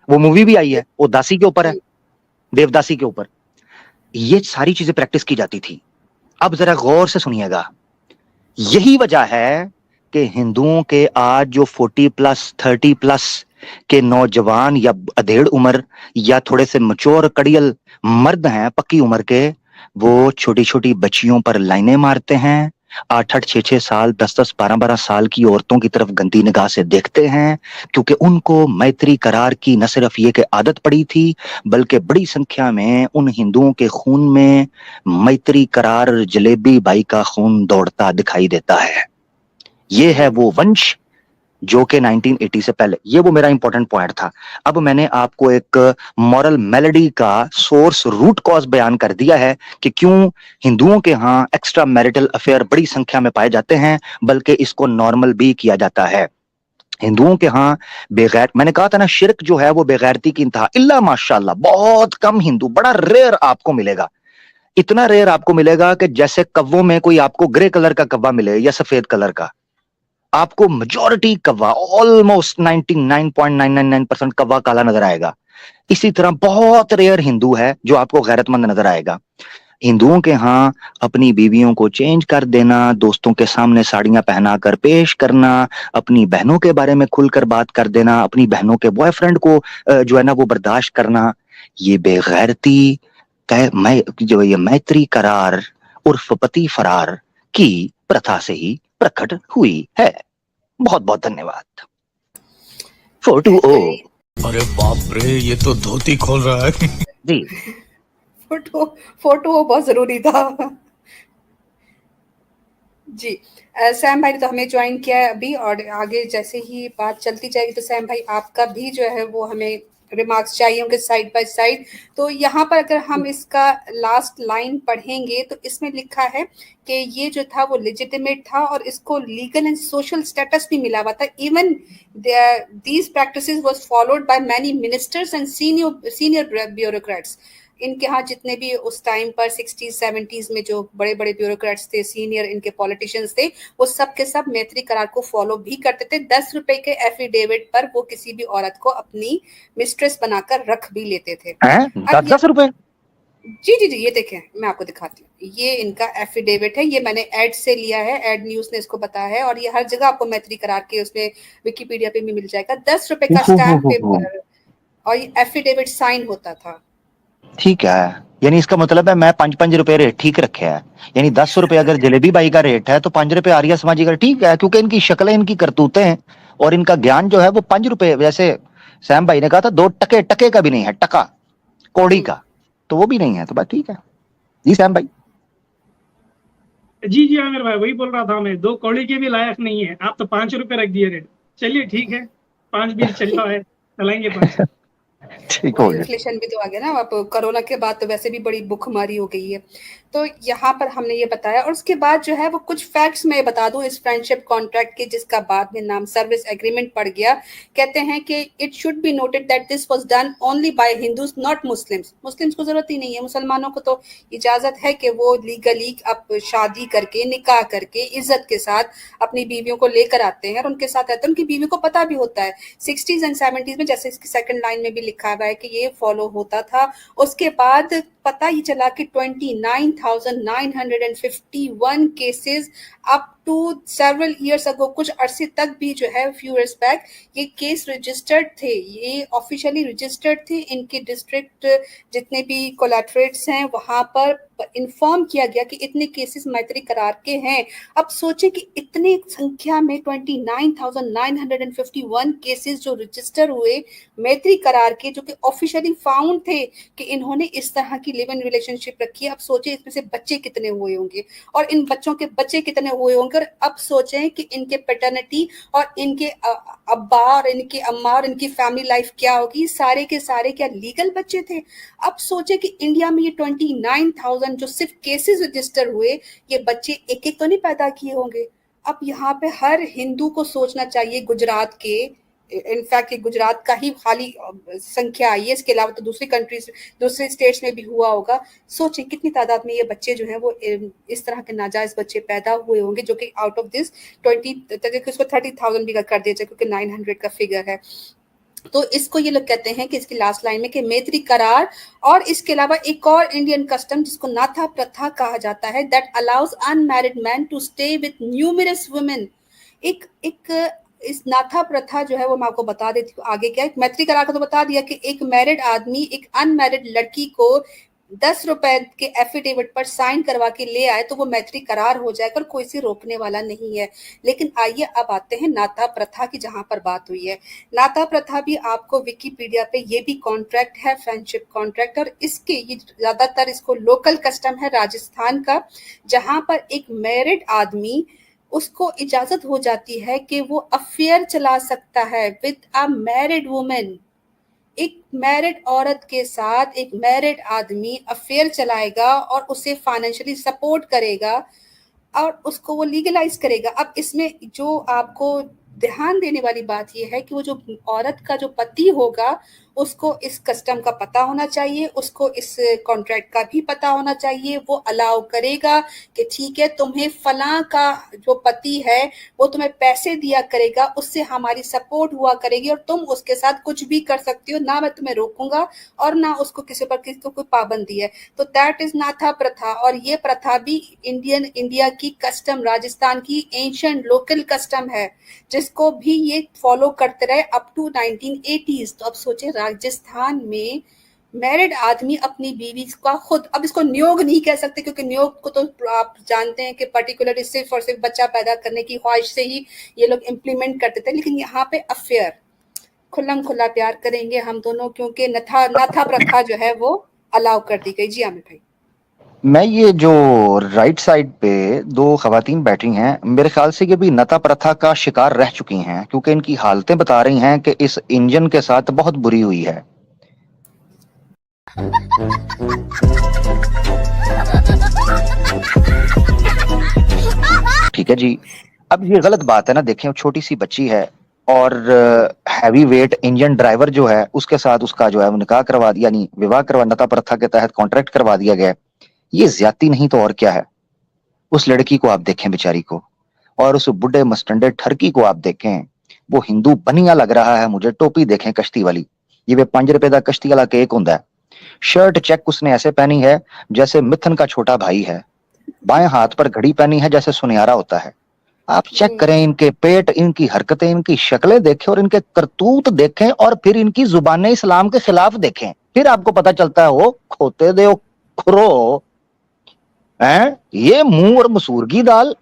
वो मूवी भी आई है, वो दासी के ऊपर है, देवदासी के ऊपर। ये सारी चीजें प्रैक्टिस की जाती थी। अब जरा गौर से सुनिएगा, यही वजह है कि हिंदुओं के आज जो 40 प्लस 30 प्लस के नौजवान या अधेड़ उम्र या थोड़े से मचोर कड़ियल मर्द हैं पक्की उम्र के, वो छोटी छोटी बच्चियों पर लाइनें मारते हैं, 8 8 6 6 साल 10 10 12 12 साल की औरतों की तरफ गंदी निगाह से देखते हैं, क्योंकि उनको मैत्री करार की न सिर्फ ये कि आदत पड़ी थी, बल्कि बड़ी संख्या में उन हिंदुओं के खून में मैत्री करार जलेबी बाई का खून दौड़ता दिखाई देता है। ये है वो वंश जो कि 1980 से पहले, ये वो मेरा इंपॉर्टेंट पॉइंट था। अब मैंने आपको एक मॉरल मेलोडी का सोर्स रूट कॉज बयान कर दिया है कि क्यों हिंदुओं के यहाँ एक्स्ट्रा मैरिटल अफेयर बड़ी संख्या में पाए जाते हैं, बल्कि इसको नॉर्मल भी किया जाता है। हिंदुओं के यहाँ बेगैर, मैंने कहा था ना, शिर्क जो है वो बेगैरती की इंतहा, इल्ला माशाल्लाह बहुत कम हिंदू, बड़ा रेयर आपको मिलेगा। इतना रेयर आपको मिलेगा कि जैसे कव्वों में कोई आपको ग्रे कलर का कव्वा मिले या सफेद कलर का, आपको मेजॉरिटी कव्वा, ऑलमोस्ट 99.999% कव्वा काला नजर आएगा। इसी तरह बहुत रेयर हिंदू है जो आपको गैरतमंद नजर आएगा। हिंदुओं के यहाँ अपनी बीवियों को चेंज कर देना, दोस्तों के सामने साड़ियां पहनाकर पेश करना, अपनी बहनों के बारे में खुलकर बात कर देना, अपनी बहनों के बॉयफ्रेंड को जो है ना वो बर्दाश्त करना, ये बेगैरती जो ये मैत्री करार उर्फ पति फरार की प्रथा से ही प्रकट हुई है। बहुत बहुत धन्यवाद। 420 अरे बाप रे, ये तो धोती खोल रहा है जी। फोटो बहुत जरूरी था जी। सैम भाई ने तो हमें ज्वाइन किया है अभी, और आगे जैसे ही बात चलती जाएगी तो सैम भाई आपका भी जो है वो हमें रिमार्क्स चाहिए होंगे साइड बाय साइड। तो यहाँ पर अगर हम इसका लास्ट लाइन पढ़ेंगे तो इसमें लिखा है कि ये जो था वो लेजिटिमेट था और इसको लीगल एंड सोशल स्टेटस भी मिला हुआ था। Even these practices was followed by many ministers and senior bureaucrats. इनके यहाँ जितने भी उस टाइम पर 60s 70s में जो बड़े बड़े ब्यूरोक्रेट्स थे, सीनियर इनके पॉलिटिशियंस थे, वो सब के सब मैत्री करार को फॉलो भी करते थे। 10 रुपए के एफिडेविट पर वो किसी भी औरत को अपनी मिस्ट्रेस बनाकर रख भी लेते थे। 10 रुपए? जी जी जी, ये देखें, मैं आपको दिखाती हूँ, ये इनका एफिडेविट है, ये मैंने एड से लिया है, एड न्यूज ने इसको बताया है, और ये हर जगह आपको मैत्री करार के उसमें विकिपीडिया पे भी मिल जाएगा। 10 रुपए का स्टैम्प पेपर और ये एफिडेविट साइन होता था। ठीक है, यानी इसका मतलब है मैं 5 रुपए रेट ठीक रखे है, यानी 10 रुपए अगर जलेबी बाई का रेट है तो 5 रुपए आर्या समाजी का ठीक है, क्योंकि इनकी शक्लें, इनकी करतूतें हैं और इनका ज्ञान जो है वो 5 रुपए, जैसे सैम भाई ने कहा था 2 टके, टके का भी नहीं है, टका कौड़ी का, तो वो भी नहीं है, तो बात ठीक है जी सैम भाई। जी जी आमिर भाई, वही बोल रहा था मैं, 2 कौड़ी के भी लायक नहीं है, आप तो 5 रुपए रख दिए रेट। चलिए ठीक है, 5 भी चल रहा है, चलाएंगे 5। ठीक हो गया। इन्फ्लेशन भी तो आ गया ना, अब कोरोना के बाद तो वैसे भी बड़ी भुखमरी हो गई है। तो यहाँ पर हमने ये बताया, और उसके बाद जो है वो कुछ फैक्ट्स मैं बता दूं इस फ्रेंडशिप कॉन्ट्रैक्ट के, जिसका बाद में नाम सर्विस एग्रीमेंट पड़ गया। कहते हैं कि it should be noted that this was done only by Hindus not Muslims. Muslims को जरूरत ही नहीं है, मुसलमानों को तो इजाजत है कि वो लीगली अब शादी करके, निकाह करके, इज्जत के साथ अपनी बीवियों को लेकर आते हैं और उनके साथ रहते हैं। उनकी बीवी को पता भी होता है। 60s एंड 70s में, जैसे इसकी सेकंड लाइन में भी लिखा हुआ है कि ये फॉलो होता था। उसके बाद पता ही चला कि 29,951 cases up to several years ago, कुछ अरसे तक भी जो है, फ्यू इयर्स बैक, ये केस रजिस्टर्ड थे, ये ऑफिशियली रजिस्टर्ड थे। इनके डिस्ट्रिक्ट जितने भी कोलैटरेट्स हैं वहां पर इन्फॉर्म किया गया कि इतने केसेस मैत्री करार के हैं। अब सोचे कि इतने संख्या में 29,951 केसेस जो रजिस्टर हुए मैत्री करार के, जो कि ऑफिशियली फाउंड थे कि इन्होंने इस तरह की लिव इन रिलेशनशिप रखी है। अब सोचे इसमें से बच्चे कितने हुए होंगे और इन बच्चों के बच्चे कितने हुए होंगे, और अब सोचें कि इनके पैटर्निटी और इनके अब्बा और इनके अम्मा और इनकी फैमिली लाइफ क्या होगी। सारे के सारे क्या लीगल बच्चे थे? अब सोचे कि इंडिया में ये 29,000 जो सिर्फ केसेस रजिस्टर हुए, ये बच्चे एक एक तो नहीं पैदा किए होंगे। अब यहाँ पे हर हिंदू को सोचना चाहिए, गुजरात के, इनफैक्ट गुजरात का ही खाली संख्या आई है, इसके अलावा तो दूसरी कंट्रीज, दूसरे स्टेट्स में भी हुआ होगा। सोचें कितनी तादाद में ये बच्चे जो हैं वो इस तरह के नाजायज बच्चे पैदा हुए होंगे, जो कि आउट ऑफ दिस 30,000 भी कर दिया जाए, क्योंकि 900 का फिगर है। तो इसको ये लोग कहते हैं कि इसकी लास्ट लाइन में कि मैत्री करार, और इसके अलावा एक और इंडियन कस्टम जिसको नाथा प्रथा कहा जाता है, that allows unmarried man to stay with numerous women. एक इस नाथा प्रथा जो है वो मैं आपको बता देती हूँ आगे क्या है। मैत्री करार को तो बता दिया कि एक मैरिड आदमी एक अनमैरिड लड़की को 10 रुपए के एफिडेविट पर साइन करवा के ले आए तो वो मैत्री करार हो जाएगा और कोई से रोकने वाला नहीं है। लेकिन आइए अब आते हैं नाथा प्रथा की, जहां पर बात हुई है। नाथा प्रथा भी आपको विकिपीडिया पे, ये भी कॉन्ट्रैक्ट है, फ्रेंडशिप कॉन्ट्रैक्ट, और इसके ये ज्यादातर इसको लोकल कस्टम है राजस्थान का, जहां पर एक मैरिड आदमी, उसको इजाजत हो जाती है कि वो अफेयर चला सकता है विद अ मैरिड वुमेन। एक मैरिड औरत के साथ एक मैरिड आदमी अफेयर चलाएगा और उसे फाइनेंशियली सपोर्ट करेगा और उसको वो लीगलाइज करेगा। अब इसमें जो आपको ध्यान देने वाली बात यह है कि वो जो औरत का जो पति होगा उसको इस कस्टम का पता होना चाहिए, उसको इस कॉन्ट्रैक्ट का भी पता होना चाहिए। वो अलाउ करेगा कि ठीक है, तुम्हें फलां का जो पति है वो तुम्हें पैसे दिया करेगा, उससे हमारी सपोर्ट हुआ करेगी और तुम उसके साथ कुछ भी कर सकती हो, ना मैं तुम्हें रोकूंगा और ना उसको किसी पर किसी को कोई पाबंदी है। तो दैट इज नाथा प्रथा, और ये प्रथा भी इंडिया की कस्टम, राजस्थान की एंशिएंट लोकल कस्टम है, जिसको भी ये फॉलो करते रहे अप टू 1980s। तो अब सोचे राजस्थान में मैरिड आदमी अपनी बीवी का खुद, अब इसको नियोग नहीं कह सकते क्योंकि नियोग को तो आप जानते हैं कि पर्टिकुलरली सिर्फ और सिर्फ बच्चा पैदा करने की ख्वाहिश से ही ये लोग इम्प्लीमेंट करते थे, लेकिन यहाँ पे अफेयर, खुल्लम खुल्ला प्यार करेंगे हम दोनों, क्योंकि नाथा प्रथा जो है वो अलाउ कर दी गई। जी आमिर भाई, मैं ये जो राइट साइड पे 2 खवातीन बैठी हैं, मेरे ख्याल से ये भी नता प्रथा का शिकार रह चुकी हैं, क्योंकि इनकी हालतें बता रही हैं कि इस इंजन के साथ बहुत बुरी हुई है। ठीक है जी, अब ये गलत बात है ना। देखें, छोटी सी बच्ची है और हैवी वेट इंजन ड्राइवर जो है उसके साथ उसका जो है वो निकाह करवा दिया, यानी विवाह करवाना प्रथा के तहत कॉन्ट्रैक्ट करवा दिया गया। ये ज्यादती नहीं तो और क्या है। उस लड़की को आप देखें बेचारी को, और उस बुढ़े मस्टंडे ठरकी को आप देखें, वो हिंदू बनिया लग रहा है मुझे। टोपी देखें कश्ती वाली, ये वे 5 रुपए का कश्ती वाला केक होता है। शर्ट चेक उसने ऐसे पहनी है जैसे मिथुन का छोटा भाई है। बाएं हाथ पर घड़ी पहनी है जैसे सुनियारा होता है। आप चेक करें इनके पेट, इनकी हरकतें, इनकी शक्लें देखें और इनके करतूत देखें, और फिर इनकी जुबानें इस्लाम के खिलाफ देखें, फिर आपको पता चलता है वो खोते दे खुरो हैं। ये मुंह और मसूर की दाल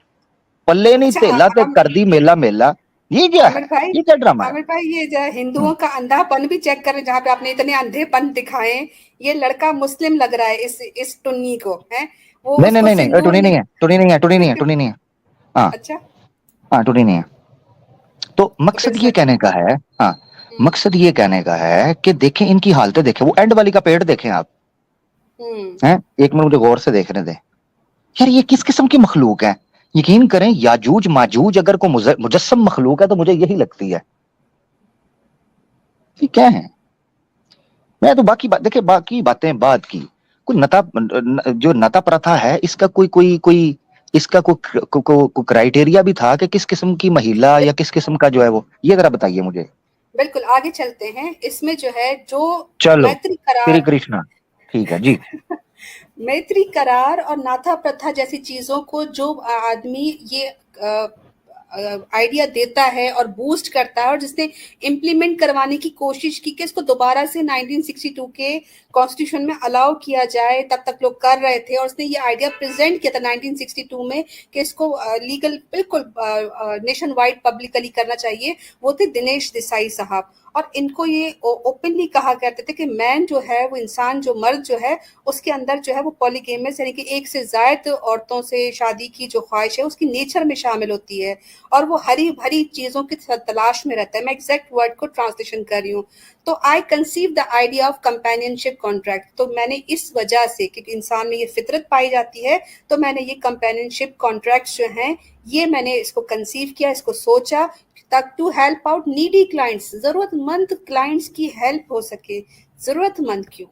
पल्ले नहीं अच्छा तेला ते कर दी मेला मेला। ये क्या है, आमिर भाई, ये क्या ड्रामा है? आमिर भाई, ये जो हिंदुओं का अंधापन भी चेक करें, जहाँ पे आपने इतने अंधेपन दिखाए। ये लड़का मुस्लिम लग रहा है इस टुन्नी को, है वो नहीं नहीं उसको नहीं नहीं, सिंदूर टुनी नहीं में। है, टुनी नहीं है, टुनी नहीं है, टुनी नहीं है। हाँ अच्छा, हाँ, टुनी नहीं है। तो तो मकसद फिर ये सच। कहने का है, हाँ, मकसद ये कहने का है कि देखें इनकी हालतें, देखें वो एंड वाली का पेट देखें आप, हैं। एक मिनट मुझे गौर से देखने दें यार, ये किस किस्म की मखलूक है। यकीन करें, याजूज माजूज अगर को मुजस्सम मखलूक है तो मुझे यही लगती है। ये क्या है? मैं तो बाकी बात देखे, बाकी बातें बाद की। कोई जो नता प्रथा है इसका कोई इसका कोई क्राइटेरिया भी था कि किस किस्म की महिला या किस किस्म का जो है वो, ये जरा बताइए मुझे। बिल्कुल, आगे चलते हैं। इसमें जो है, जो चलो, मैत्री श्री करार कृष्णा, ठीक है जी। मैत्री करार और नाथा प्रथा जैसी चीजों को जो आदमी ये आइडिया देता है और बूस्ट करता है, और जिसने इम्प्लीमेंट करवाने की कोशिश की कि इसको दोबारा से 1962 के कॉन्स्टिट्यूशन में अलाउ किया जाए, तब तक लोग कर रहे थे, और उसने ये आइडिया प्रेजेंट किया था 1962 में कि इसको लीगल बिल्कुल नेशन वाइड पब्लिकली करना चाहिए। वो थे दिनेश देसाई साहब, और इनको ये ओपनली कहा करते थे कि मैन जो है, वो इंसान, जो मर्द जो है, उसके अंदर जो है वो पॉलीगेमस, यानी कि एक से ज्यादा औरतों से शादी की जो ख्वाहिश है उसकी नेचर में शामिल होती है, और वो हरी भरी चीजों की तलाश में रहता है। मैं एग्जैक्ट वर्ड को ट्रांसलेशन कर रही हूँ। तो I conceive the idea of companionship contract. तो मैंने इस वजह से, क्योंकि इंसान में ये फितरत पाई जाती है, तो मैंने ये कंपेनियनशिप कॉन्ट्रैक्ट्स जो हैं, ये मैंने इसको कंसीव किया, इसको सोचा, तक to help out needy clients, जरूरतमंद क्लाइंट्स की हेल्प हो सके। जरूरतमंद क्यों?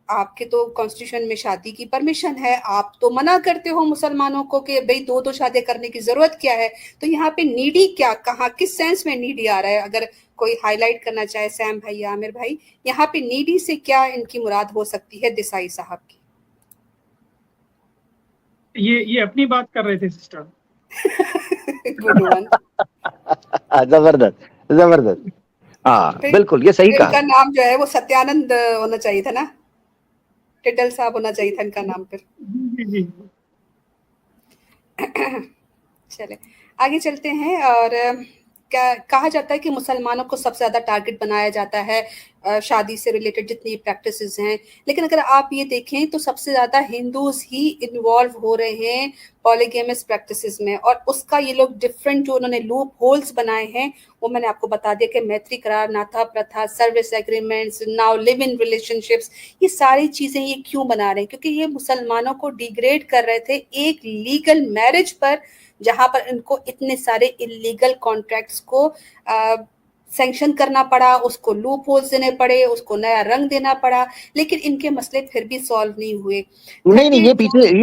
आपके तो कॉन्स्टिट्यूशन में शादी की परमिशन है, आप तो मना करते हो मुसलमानों को कि भाई 2-2 शादियां करने की जरूरत क्या है। तो यहाँ पे नीडी क्या, कहाँ, किस सेंस में नीडी आ रहा है? अगर कोई हाईलाइट करना चाहे, सैम भाई या आमिर भाई, यहाँ पे नीडी से क्या इनकी मुराद हो सकती है देसाई साहब की? ये अपनी बात कर रहे थे सिस्टर। Good one. जबरदस्त, जबरदस्त। हाँ बिल्कुल, ये सही इनका कहा। नाम जो है वो सत्यानंद होना चाहिए था ना, टिटल साहब होना चाहिए था इनका नाम फिर। जी जी। चले आगे चलते हैं। और क्या कहा जाता है कि मुसलमानों को सबसे ज्यादा टारगेट बनाया जाता है शादी से रिलेटेड जितनी प्रैक्टिसेस हैं, लेकिन अगर आप ये देखें तो सबसे ज्यादा हिंदूज ही इन्वॉल्व हो रहे हैं पॉलीगेमस प्रैक्टिसेस में, और उसका ये लोग डिफरेंट जो उन्होंने लूप होल्स बनाए हैं वो मैंने आपको बता दिया कि मैत्री करार, नाथा प्रथा, service agreements, now live in relationships, ये सारी चीजें ये क्यों बना रहे हैं? क्योंकि ये मुसलमानों को डिग्रेड कर रहे थे एक लीगल मैरिज पर, जहां पर इनको इतने सारे इलीगल कॉन्ट्रैक्ट्स को सैंक्शन करना पड़ा, उसको लूप होल्स देने पड़े, उसको नया रंग देना पड़ा, लेकिन इनके मसले फिर भी सॉल्व नहीं हुए। नहीं, ये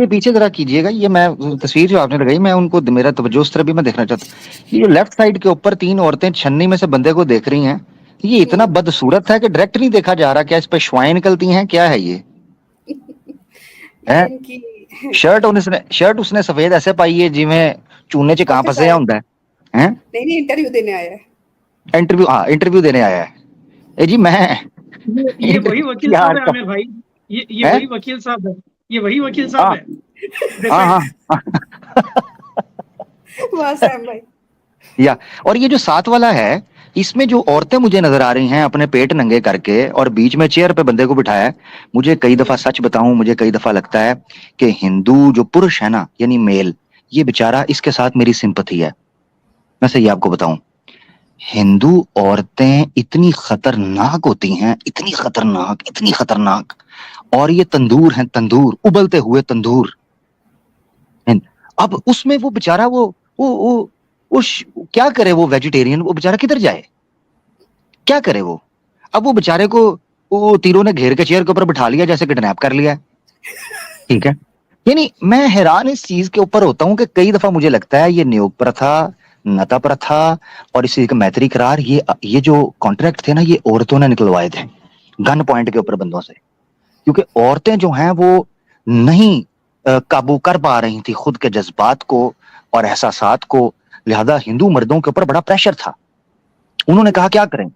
पीछे जरा कीजिएगा। ये मैं तस्वीर जो आपने लगाई, मैं उनको, मेरा तवज्जो उस तरफ भी मैं देखना चाहता हूँ। ये जो लेफ्ट साइड के ऊपर 3 औरतें छन्नी में से बंदे को देख रही हैं, ये इतना बदसूरत है कि डायरेक्ट नहीं देखा जा रहा। क्या इस पे श्वाएं निकलती हैं? क्या है ये? ये इनकी शर्ट उसने सफेद ऐसे पाई है जिवें चूने च कहां फंसे होंदा है। हैं? नहीं, इंटरव्यू देने आया है। इंटरव्यू देने आया है। ए जी, मैं ये वही वकील साहब है आमिर भाई। ये वही वकील साहब है। ये वही वकील साहब है। हाँ। वाह सैम भाई। या और ये जो साथ वाला है, इसमें जो औरतें मुझे नजर आ रही हैं अपने पेट नंगे करके और बीच में चेयर पे बंदे को बिठाया है, मुझे कई दफा, सच बताऊं, मुझे कई दफा लगता है कि हिंदू जो पुरुष है ना, यानी मेल, ये बेचारा, इसके साथ मेरी सिंपथी है। मैं सही आपको बताऊं, हिंदू औरतें इतनी खतरनाक होती हैं, इतनी खतरनाक, और ये तंदूर हैं, तंदूर, उबलते हुए तंदूर। अब उसमें वो बेचारा वो क्या करे वो वेजिटेरियन, वो बेचारा किधर जाए, क्या करे वो? अब वो बेचारे को वो तीरों ने घेर के चेयर के ऊपर बिठा लिया, जैसे किडनैप कर लिया है, ठीक है। यानी मैं हैरान इस चीज के ऊपर होता हूँ कि कई दफा मुझे लगता है ये नियोग प्रथा, नता प्रथा और इसी का मैत्री करार, ये जो कॉन्ट्रैक्ट थे ना, ये औरतों ने निकलवाए थे गन पॉइंट के ऊपर बंदों से, क्योंकि औरतें जो हैं वो नहीं काबू कर पा रही थी खुद के जज्बात को और एहसासात को, लिहाजा हिंदू मर्दों के ऊपर बड़ा प्रेशर था। उन्होंने कहा क्या करें,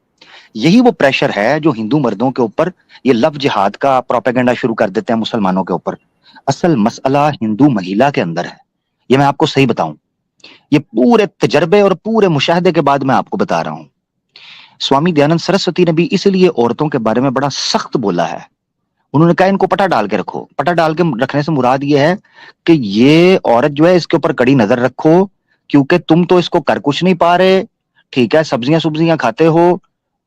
यही वो प्रेशर है जो हिंदू मर्दों के ऊपर ये लव जिहाद का प्रोपेगेंडा शुरू कर देते हैं मुसलमानों के ऊपर। असल मसला हिंदू महिला के अंदर है, ये मैं आपको सही बताऊं, ये पूरे तजर्बे और पूरे मुशाहदे के बाद मैं आपको बता रहा हूं। स्वामी दयानंद सरस्वती ने भी इसलिए औरतों के बारे में बड़ा सख्त बोला है। उन्होंने कहा इनको पटा डाल के रखो। पटा डाल के रखने से मुराद ये है कि ये औरत जो है इसके ऊपर कड़ी नजर रखो, क्योंकि तुम तो इसको कर कुछ नहीं पा रहे, ठीक है, सब्जियां सुब्जियां खाते हो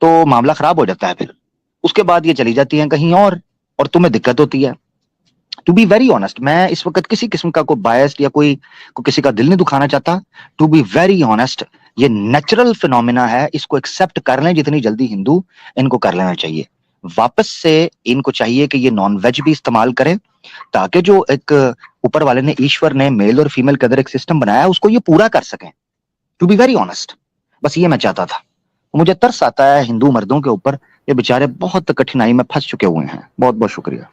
तो मामला खराब हो जाता है, फिर उसके बाद ये चली जाती हैं कहीं और तुम्हें दिक्कत होती है। टू बी वेरी ऑनेस्ट, मैं इस वक्त किसी किस्म का कोई बायस्ड या कोई किसी का दिल नहीं दुखाना चाहता। टू बी वेरी ऑनेस्ट, ये नेचुरल फिनोमिना है, इसको एक्सेप्ट कर लें जितनी जल्दी हिंदू इनको कर लेना चाहिए। वापस से इनको चाहिए कि ये नॉन वेज भी इस्तेमाल करें, ताकि जो एक ऊपर वाले ने, ईश्वर ने मेल और फीमेल के अंदर एक सिस्टम बनाया है, उसको ये पूरा कर सकें। टू बी वेरी ऑनेस्ट, बस ये मैं चाहता था। मुझे तरस आता है हिंदू मर्दों के ऊपर, ये बेचारे बहुत कठिनाई में फंस चुके हुए हैं। बहुत बहुत शुक्रिया।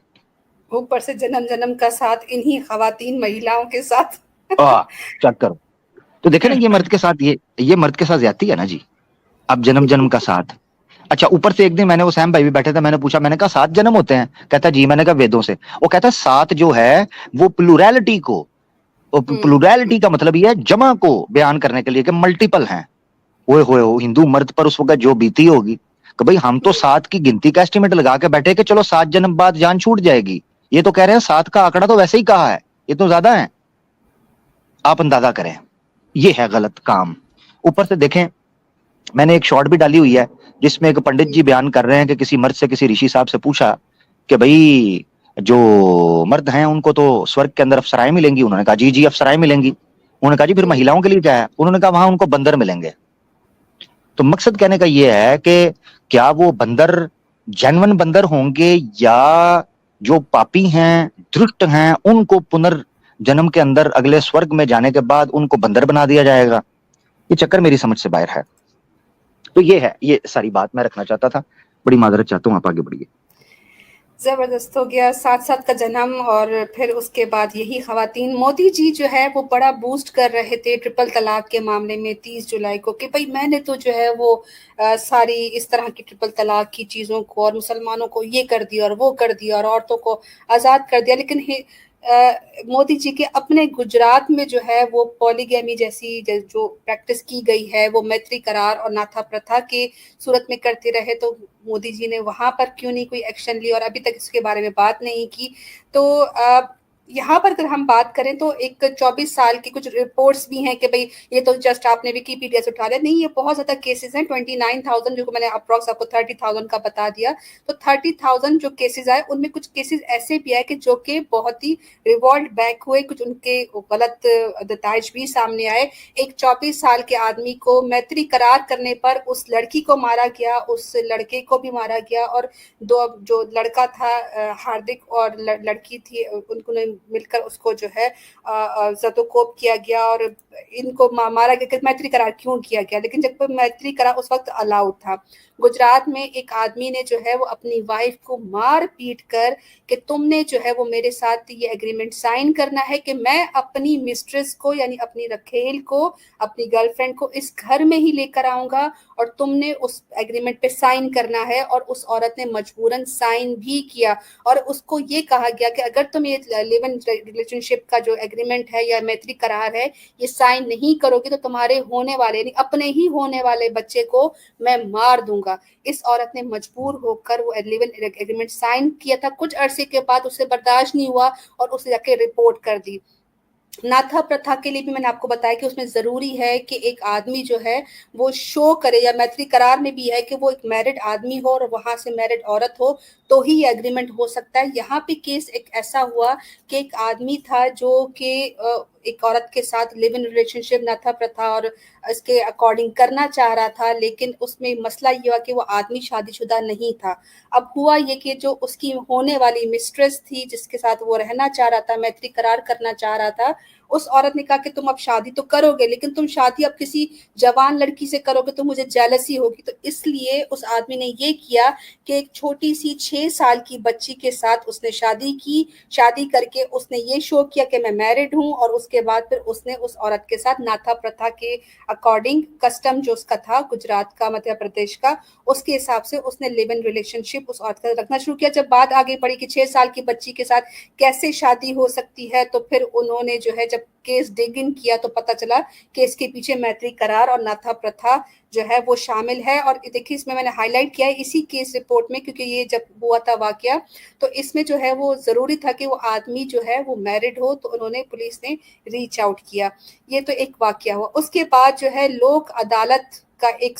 ऊपर से जन्म जन्म का साथ इन्हीं खवातीन महिलाओं के साथ। चेक करो तो देखे ना, ये मर्द के साथ ये मर्द के साथ ज्यादती है ना जी। अब जन्म जन्म का साथ, अच्छा ऊपर से एक दिन मैंने, वो सैम भाई भी बैठे थे, मैंने पूछा, मैंने कहा 7 जन्म होते हैं? कहता जी, मैंने कहा वेदों से। वो कहता 7 जो है वो प्लूरैलिटी को, प्लूरैलिटी का मतलब ये है जमा को बयान करने के लिए कि मल्टीपल हैं। ओए होए हो, हिंदू मर्द पर उस वक्त जो बीती होगी कि भाई हम तो 7 की गिनती का एस्टिमेट लगा के बैठे कि चलो 7 जन्म बाद जान छूट जाएगी, ये तो कह रहे हैं 7 का आंकड़ा तो वैसे ही कहा है, ये तो ज्यादा है। आप अंदाजा करें, ये है गलत काम। ऊपर से देखें, मैंने एक शॉर्ट भी डाली हुई है जिसमें एक पंडित जी बयान कर रहे हैं कि किसी मर्द से, किसी ऋषि साहब से पूछा कि भाई जो मर्द हैं उनको तो स्वर्ग के अंदर अप्सराएं मिलेंगी। उन्होंने कहा जी जी अप्सराएं मिलेंगी। उन्होंने कहा जी फिर महिलाओं के लिए क्या है? उन्होंने कहा वहां उनको बंदर मिलेंगे। तो मकसद कहने का ये है कि क्या वो बंदर जेन्युइन बंदर होंगे या जो पापी हैं, दुष्ट हैं, उनको पुनर्जन्म के अंदर अगले स्वर्ग में जाने के बाद उनको बंदर बना दिया जाएगा? ये चक्कर मेरी समझ से बाहर है। तो ये है, ये सारी बात मैं रखना चाहता था। बड़ी माजरत चाहता हूँ, आप आगे बढ़िए। जबरदस्त हो गया, 7-7 का जन्म और फिर उसके बाद यही खवातीन। मोदी जी जो है वो बड़ा बूस्ट कर रहे थे ट्रिपल तलाक के मामले में 30 जुलाई को कि भाई मैंने तो जो है वो सारी इस तरह की ट्रिपल तलाक की चीज़ों को और मुसलमानों को ये कर दिया और वो कर दिया और औरतों को आज़ाद कर दिया। लेकिन मोदी जी के अपने गुजरात में जो है वो पॉलीगैमी जैसी जो प्रैक्टिस की गई है वो मैत्री करार और नाथा प्रथा के सूरत में करते रहे, तो मोदी जी ने वहां पर क्यों नहीं कोई एक्शन ली और अभी तक इसके बारे में बात नहीं की। तो यहाँ पर अगर हम बात करें तो एक 24 साल की कुछ रिपोर्ट्स भी हैं कि भाई ये तो जस्ट आपने विकीपीडिया से उठा लिया, नहीं, ये बहुत ज्यादा केसेस हैं। 29,000 जो मैंने अप्रॉक्स आपको 30,000 का बता दिया, तो 30,000 जो केसेस आए उनमें कुछ केसेस ऐसे भी आए कि जो कि बहुत ही रिवॉल्ट बैक हुए, कुछ उनके गलत नताइज भी सामने आए। एक 24 साल के आदमी को मैत्री करार करने पर उस लड़की को मारा गया, उस लड़के को भी मारा गया और दो जो लड़का था हार्दिक और लड़की थी उनको मिलकर उसको जो है जदोकोप किया गया और इनको मारा गया। मैत्री करार क्यों किया गया? लेकिन जब मैत्री करार उस वक्त अलाउड था। गुजरात में एक आदमी ने जो है वो अपनी वाइफ को मार पीट कर कि तुमने जो है वो मेरे साथ ये एग्रीमेंट साइन करना है कि मैं अपनी मिस्ट्रेस को यानी अपनी रखेल को, अपनी गर्लफ्रेंड को इस घर में ही लेकर आऊंगा और तुमने उस एग्रीमेंट पे साइन करना है। और उस औरत ने मजबूरन साइन भी किया और उसको ये कहा गया कि अगर तुम ये लिव इन रिलेशनशिप का जो एग्रीमेंट है या मैत्री करार है ये साइन नहीं करोगे तो तुम्हारे होने वाले यानी अपने ही होने वाले बच्चे को मैं मार दूंगा। इस औरत ने मजबूर होकर वो लिव इन एग्रीमेंट साइन किया था। कुछ अरसे के बाद उसे बर्दाश्त नहीं हुआ और उसे जाके रिपोर्ट कर दी। नाथा प्रथा के लिए भी मैंने आपको बताया कि उसमें जरूरी है कि एक आदमी जो है वो शो करे, या मैत्री करार में भी है कि वो एक मैरिड आदमी हो और वहां से मैरिड औरत हो तो ही ये एग्रीमेंट हो सकता है। यहाँ पे केस एक ऐसा हुआ कि एक आदमी था जो कि एक औरत के साथ लिव इन रिलेशनशिप नाथा प्रथा और इसके अकॉर्डिंग करना चाह रहा था, लेकिन उसमें मसला ये हुआ कि वो आदमी शादीशुदा नहीं था। अब हुआ ये कि जो उसकी होने वाली मिस्ट्रेस थी, जिसके साथ वो रहना चाह रहा था, मैत्री करार करना चाह रहा था, उस औरत ने कहा कि तुम अब शादी तो करोगे, लेकिन तुम शादी अब किसी जवान लड़की से करोगे तो मुझे जेलसी होगी। तो इसलिए उस आदमी ने ये किया कि एक छोटी सी 6 साल की बच्ची के साथ उसने शादी की। शादी करके उसने ये शो किया कि मैं मैरिड हूँ, और उसके बाद फिर उसने उस औरत के साथ नाथा प्रथा के अकॉर्डिंग, कस्टम जो उसका था गुजरात का, मध्य प्रदेश का, उसके हिसाब से उसने लिव इन रिलेशनशिप उस औरत का रखना शुरू किया। जब बात आगे बढ़ी कि 6 साल की बच्ची के साथ कैसे शादी हो सकती है, तो फिर उन्होंने जो है जब केस डिग इन किया तो पता चला कि इसके पीछे मैत्री करार और नाथा प्रथा जो है वो शामिल है। और देखिए इसमें मैंने हाईलाइट किया है इसी केस रिपोर्ट में, क्योंकि ये जब हुआ था वाकया, तो इसमें जो है वो जरूरी था कि वो आदमी जो है वो मैरिड हो, तो उन्होंने, पुलिस ने रीच आउट किया। ये तो एक वाकया हुआ। उसके बाद जो है लोक अदालत का एक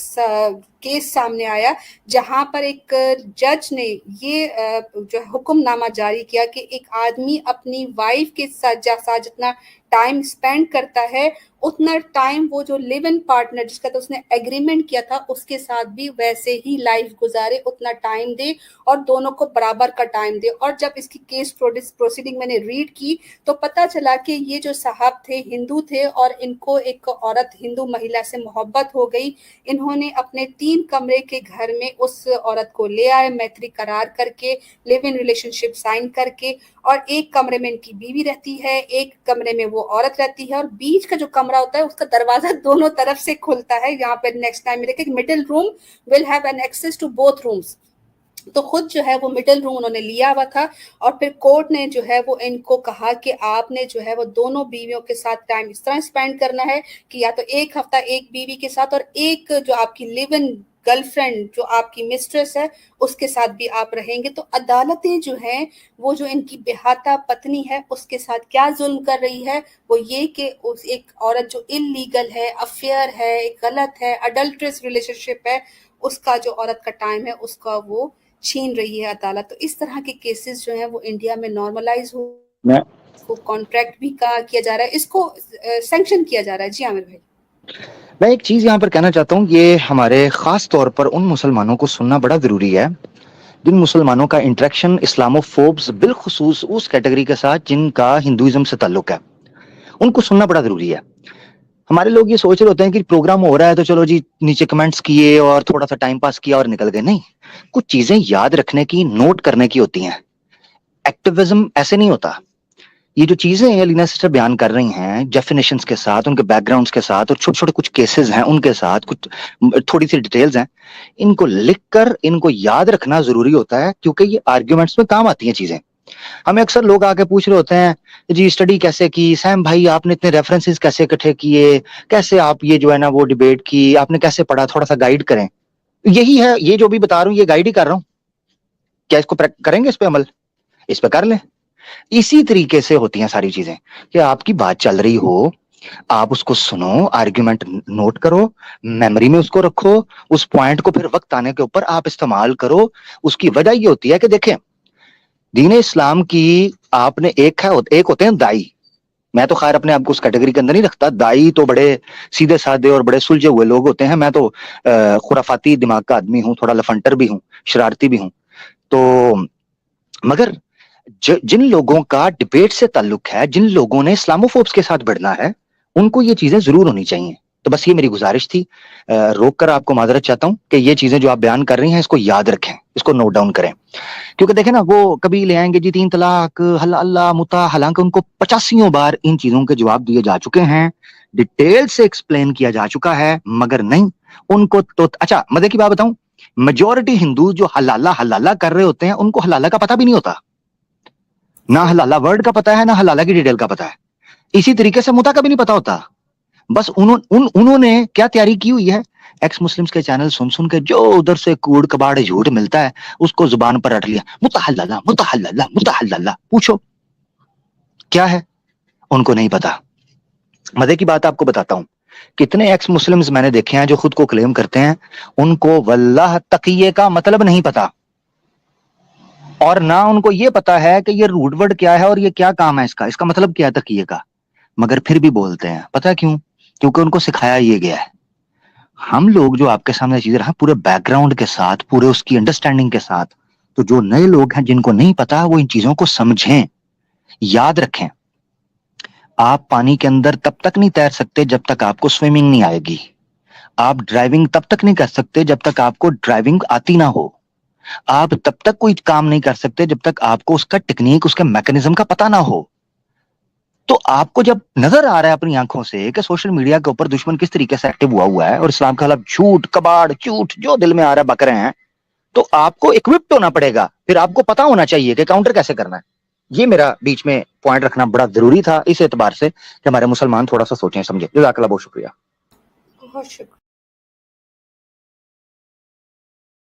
केस सामने आया, जहां पर एक जज ने ये जो हुक्मनामा जारी किया कि एक आदमी अपनी वाइफ के साथ जितना टाइम स्पेंड करता है, उतना टाइम वो जो लिव इन पार्टनर जिसका तो उसने एग्रीमेंट किया था उसके साथ भी वैसे ही लाइफ गुजारे, उतना टाइम दे और दोनों को बराबर का टाइम दे। और जब इसकी केस प्रोसीडिंग मैंने रीड की तो पता चला कि ये जो साहब थे हिंदू थे, और इनको एक औरत हिंदू महिला से मोहब्बत हो गई। इन्होंने अपने 3 कमरे के घर में उस औरत को ले आए, मैत्री करार करके, लिव इन रिलेशनशिप साइन करके, और एक कमरे में इनकी बीवी रहती है, एक कमरे में वो औरत रहती है, और बीच का जो कमरा होता है उसका दरवाजा दोनों तरफ से खुलता है। यहाँ पे नेक्स्ट टाइम में देखिए middle room will have an access to both rooms. तो खुद जो है वो मिडिल रूम उन्होंने लिया हुआ था, और फिर कोर्ट ने जो है वो इनको कहा कि आपने जो है वो दोनों बीवियों के साथ टाइम इस तरह स्पेंड करना है कि या तो एक हफ्ता एक बीवी के साथ, और एक जो आपकी लिव इन गर्लफ्रेंड जो आपकी मिस्ट्रेस है उसके साथ भी आप रहेंगे। तो अदालतें जो हैं वो जो इनकी बेहाता पत्नी है उसके साथ क्या जुल्म कर रही है, वो ये कि उस एक औरत जो इलीगल है, अफेयर है, गलत है, अडल्ट्रेस रिलेशनशिप है, उसका जो औरत का टाइम है उसका वो छीन रही है अदालत। तो इस तरह के केसेस जो हैं वो इंडिया में नॉर्मलाइज हो, इसको कॉन्ट्रैक्ट भी किया जा रहा है, इसको सैंक्शन किया जा रहा है। जी आमिर भाई। मैं एक चीज यहाँ पर कहना चाहता हूँ, ये हमारे खास तौर पर उन मुसलमानों को सुनना बड़ा जरूरी है जिन मुसलमानों का इंटरेक्शन इस्लामोफोब्स बिलखुसूस उस कैटेगरी के साथ जिनका हिंदुइज्म से ताल्लुक है, उनको सुनना बड़ा जरूरी है। हमारे लोग ये सोच रहे होते हैं कि प्रोग्राम हो रहा है तो चलो जी नीचे कमेंट्स किए और थोड़ा सा टाइम पास किया और निकल गए। नहीं, कुछ चीजें याद रखने की, नोट करने की होती हैं। एक्टिविज्म ऐसे नहीं होता। ये जो चीजें अलीना सिस्टर बयान कर रही हैं डेफिनेशंस के साथ, उनके बैकग्राउंड्स के साथ, और छोटे छोटे कुछ केसेस हैं उनके साथ, कुछ थोड़ी सी डिटेल्स हैं, इनको लिखकर इनको याद रखना जरूरी होता है, क्योंकि ये आर्ग्यूमेंट्स में काम आती हैं चीजें। हमें अक्सर लोग आके पूछ रहे होते हैं जी स्टडी कैसे की सैम भाई, आपने इतने रेफरेंसेस कैसे इकट्ठे किए, कैसे आप ये जो है ना वो डिबेट की, आपने कैसे पढ़ा, थोड़ा सा गाइड करें। यही है, ये जो भी बता रहा हूँ ये गाइड ही कर रहा हूँ। क्या इसको करेंगे, इस पे अमल, इस पे कर लें। इसी तरीके से होती हैं सारी चीजें कि आपकी बात चल रही हो, आप उसको सुनो, आर्ग्यूमेंट नोट करो, मेमोरी में उसको रखो, उस पॉइंट को फिर वक्त आने के ऊपर आप इस्तेमाल करो। उसकी वजह ये होती है कि देखें दीन इस्लाम की आपने एक होते हैं दाई। मैं तो खैर अपने आप को उस कैटेगरी के अंदर नहीं रखता। दाई तो बड़े सीधे साधे और बड़े सुलझे हुए लोग होते हैं। मैं तो खुराफाती दिमाग का आदमी हूं, थोड़ा लफंटर भी हूं, शरारती भी हूं। तो मगर जिन लोगों का डिबेट से ताल्लुक है, जिन लोगों ने इस्लामोफोब्स के साथ भिड़ना है, उनको ये चीजें जरूर होनी चाहिए। तो बस ये मेरी गुजारिश थी। रोक कर आपको माजरत चाहता हूं कि ये चीजें जो आप बयान कर रही हैं इसको याद रखें, इसको नोट डाउन करें। क्योंकि देखें ना, वो कभी ले आएंगे जी 3 तलाक, हल्ला मुता, हालांकि उनको 85 बार इन चीजों के जवाब दिए जा चुके हैं, डिटेल से एक्सप्लेन किया जा चुका है, मगर नहीं उनको तो। अच्छा मजे की बात बताऊं, मेजोरिटी हिंदू जो हलाला कर रहे होते हैं उनको हलाला का पता भी नहीं होता। ना हलाला वर्ड का पता है, ना हलाला की डिटेल का पता है। इसी तरीके से मुता का भी नहीं पता होता। बस उन्होंने क्या तैयारी की हुई है, एक्स मुस्लिम्स के चैनल सुन सुन के जो उधर से कूड़ कबाड़ झूठ मिलता है उसको जुबान पर रट लिया, मुतहल्लला मुतहल्लला मुतहल्लला। पूछो क्या है, उनको नहीं पता। मजे की बात आपको बताता हूं, कितने एक्स मुस्लिम्स मैंने देखे हैं जो खुद को क्लेम करते हैं, उनको वल्लाह तकिये का मतलब नहीं पता, और ना उनको ये पता है कि ये रूट वर्ड क्या है और ये क्या काम है इसका मतलब क्या है तकिये का। मगर फिर भी बोलते हैं। पता है क्यों? क्योंकि उनको सिखाया ये गया है। हम लोग जो आपके सामने चीजें रहा पूरे बैकग्राउंड के साथ, पूरे उसकी अंडरस्टैंडिंग के साथ, तो जो नए लोग हैं जिनको नहीं पता वो इन चीजों को समझें। याद रखें, आप पानी के अंदर तब तक नहीं तैर सकते जब तक आपको स्विमिंग नहीं आएगी। आप ड्राइविंग तब तक नहीं कर सकते जब तक आपको ड्राइविंग आती ना हो। आप तब तक कोई काम नहीं कर सकते जब तक आपको उसका टेक्निक, उसके मैकेनिज्म का पता ना हो। तो आपको जब नजर आ रहा है अपनी आंखों से कि सोशल मीडिया के ऊपर दुश्मन किस तरीके से एक्टिव हुआ है और इस्लाम के खिलाफ झूठ, कबाड़, झूठ जो दिल में आ रहा है बक रहे हैं, तो आपको इक्विप्ड होना पड़ेगा। फिर आपको पता होना चाहिए कि काउंटर कैसे करना है। ये मेरा बीच में पॉइंट रखना बड़ा जरूरी था इस एतबार से कि हमारे मुसलमान थोड़ा सा सोचें समझें। जज़ाकल्लाह, बहुत शुक्रिया। बहुत शुक्रिया।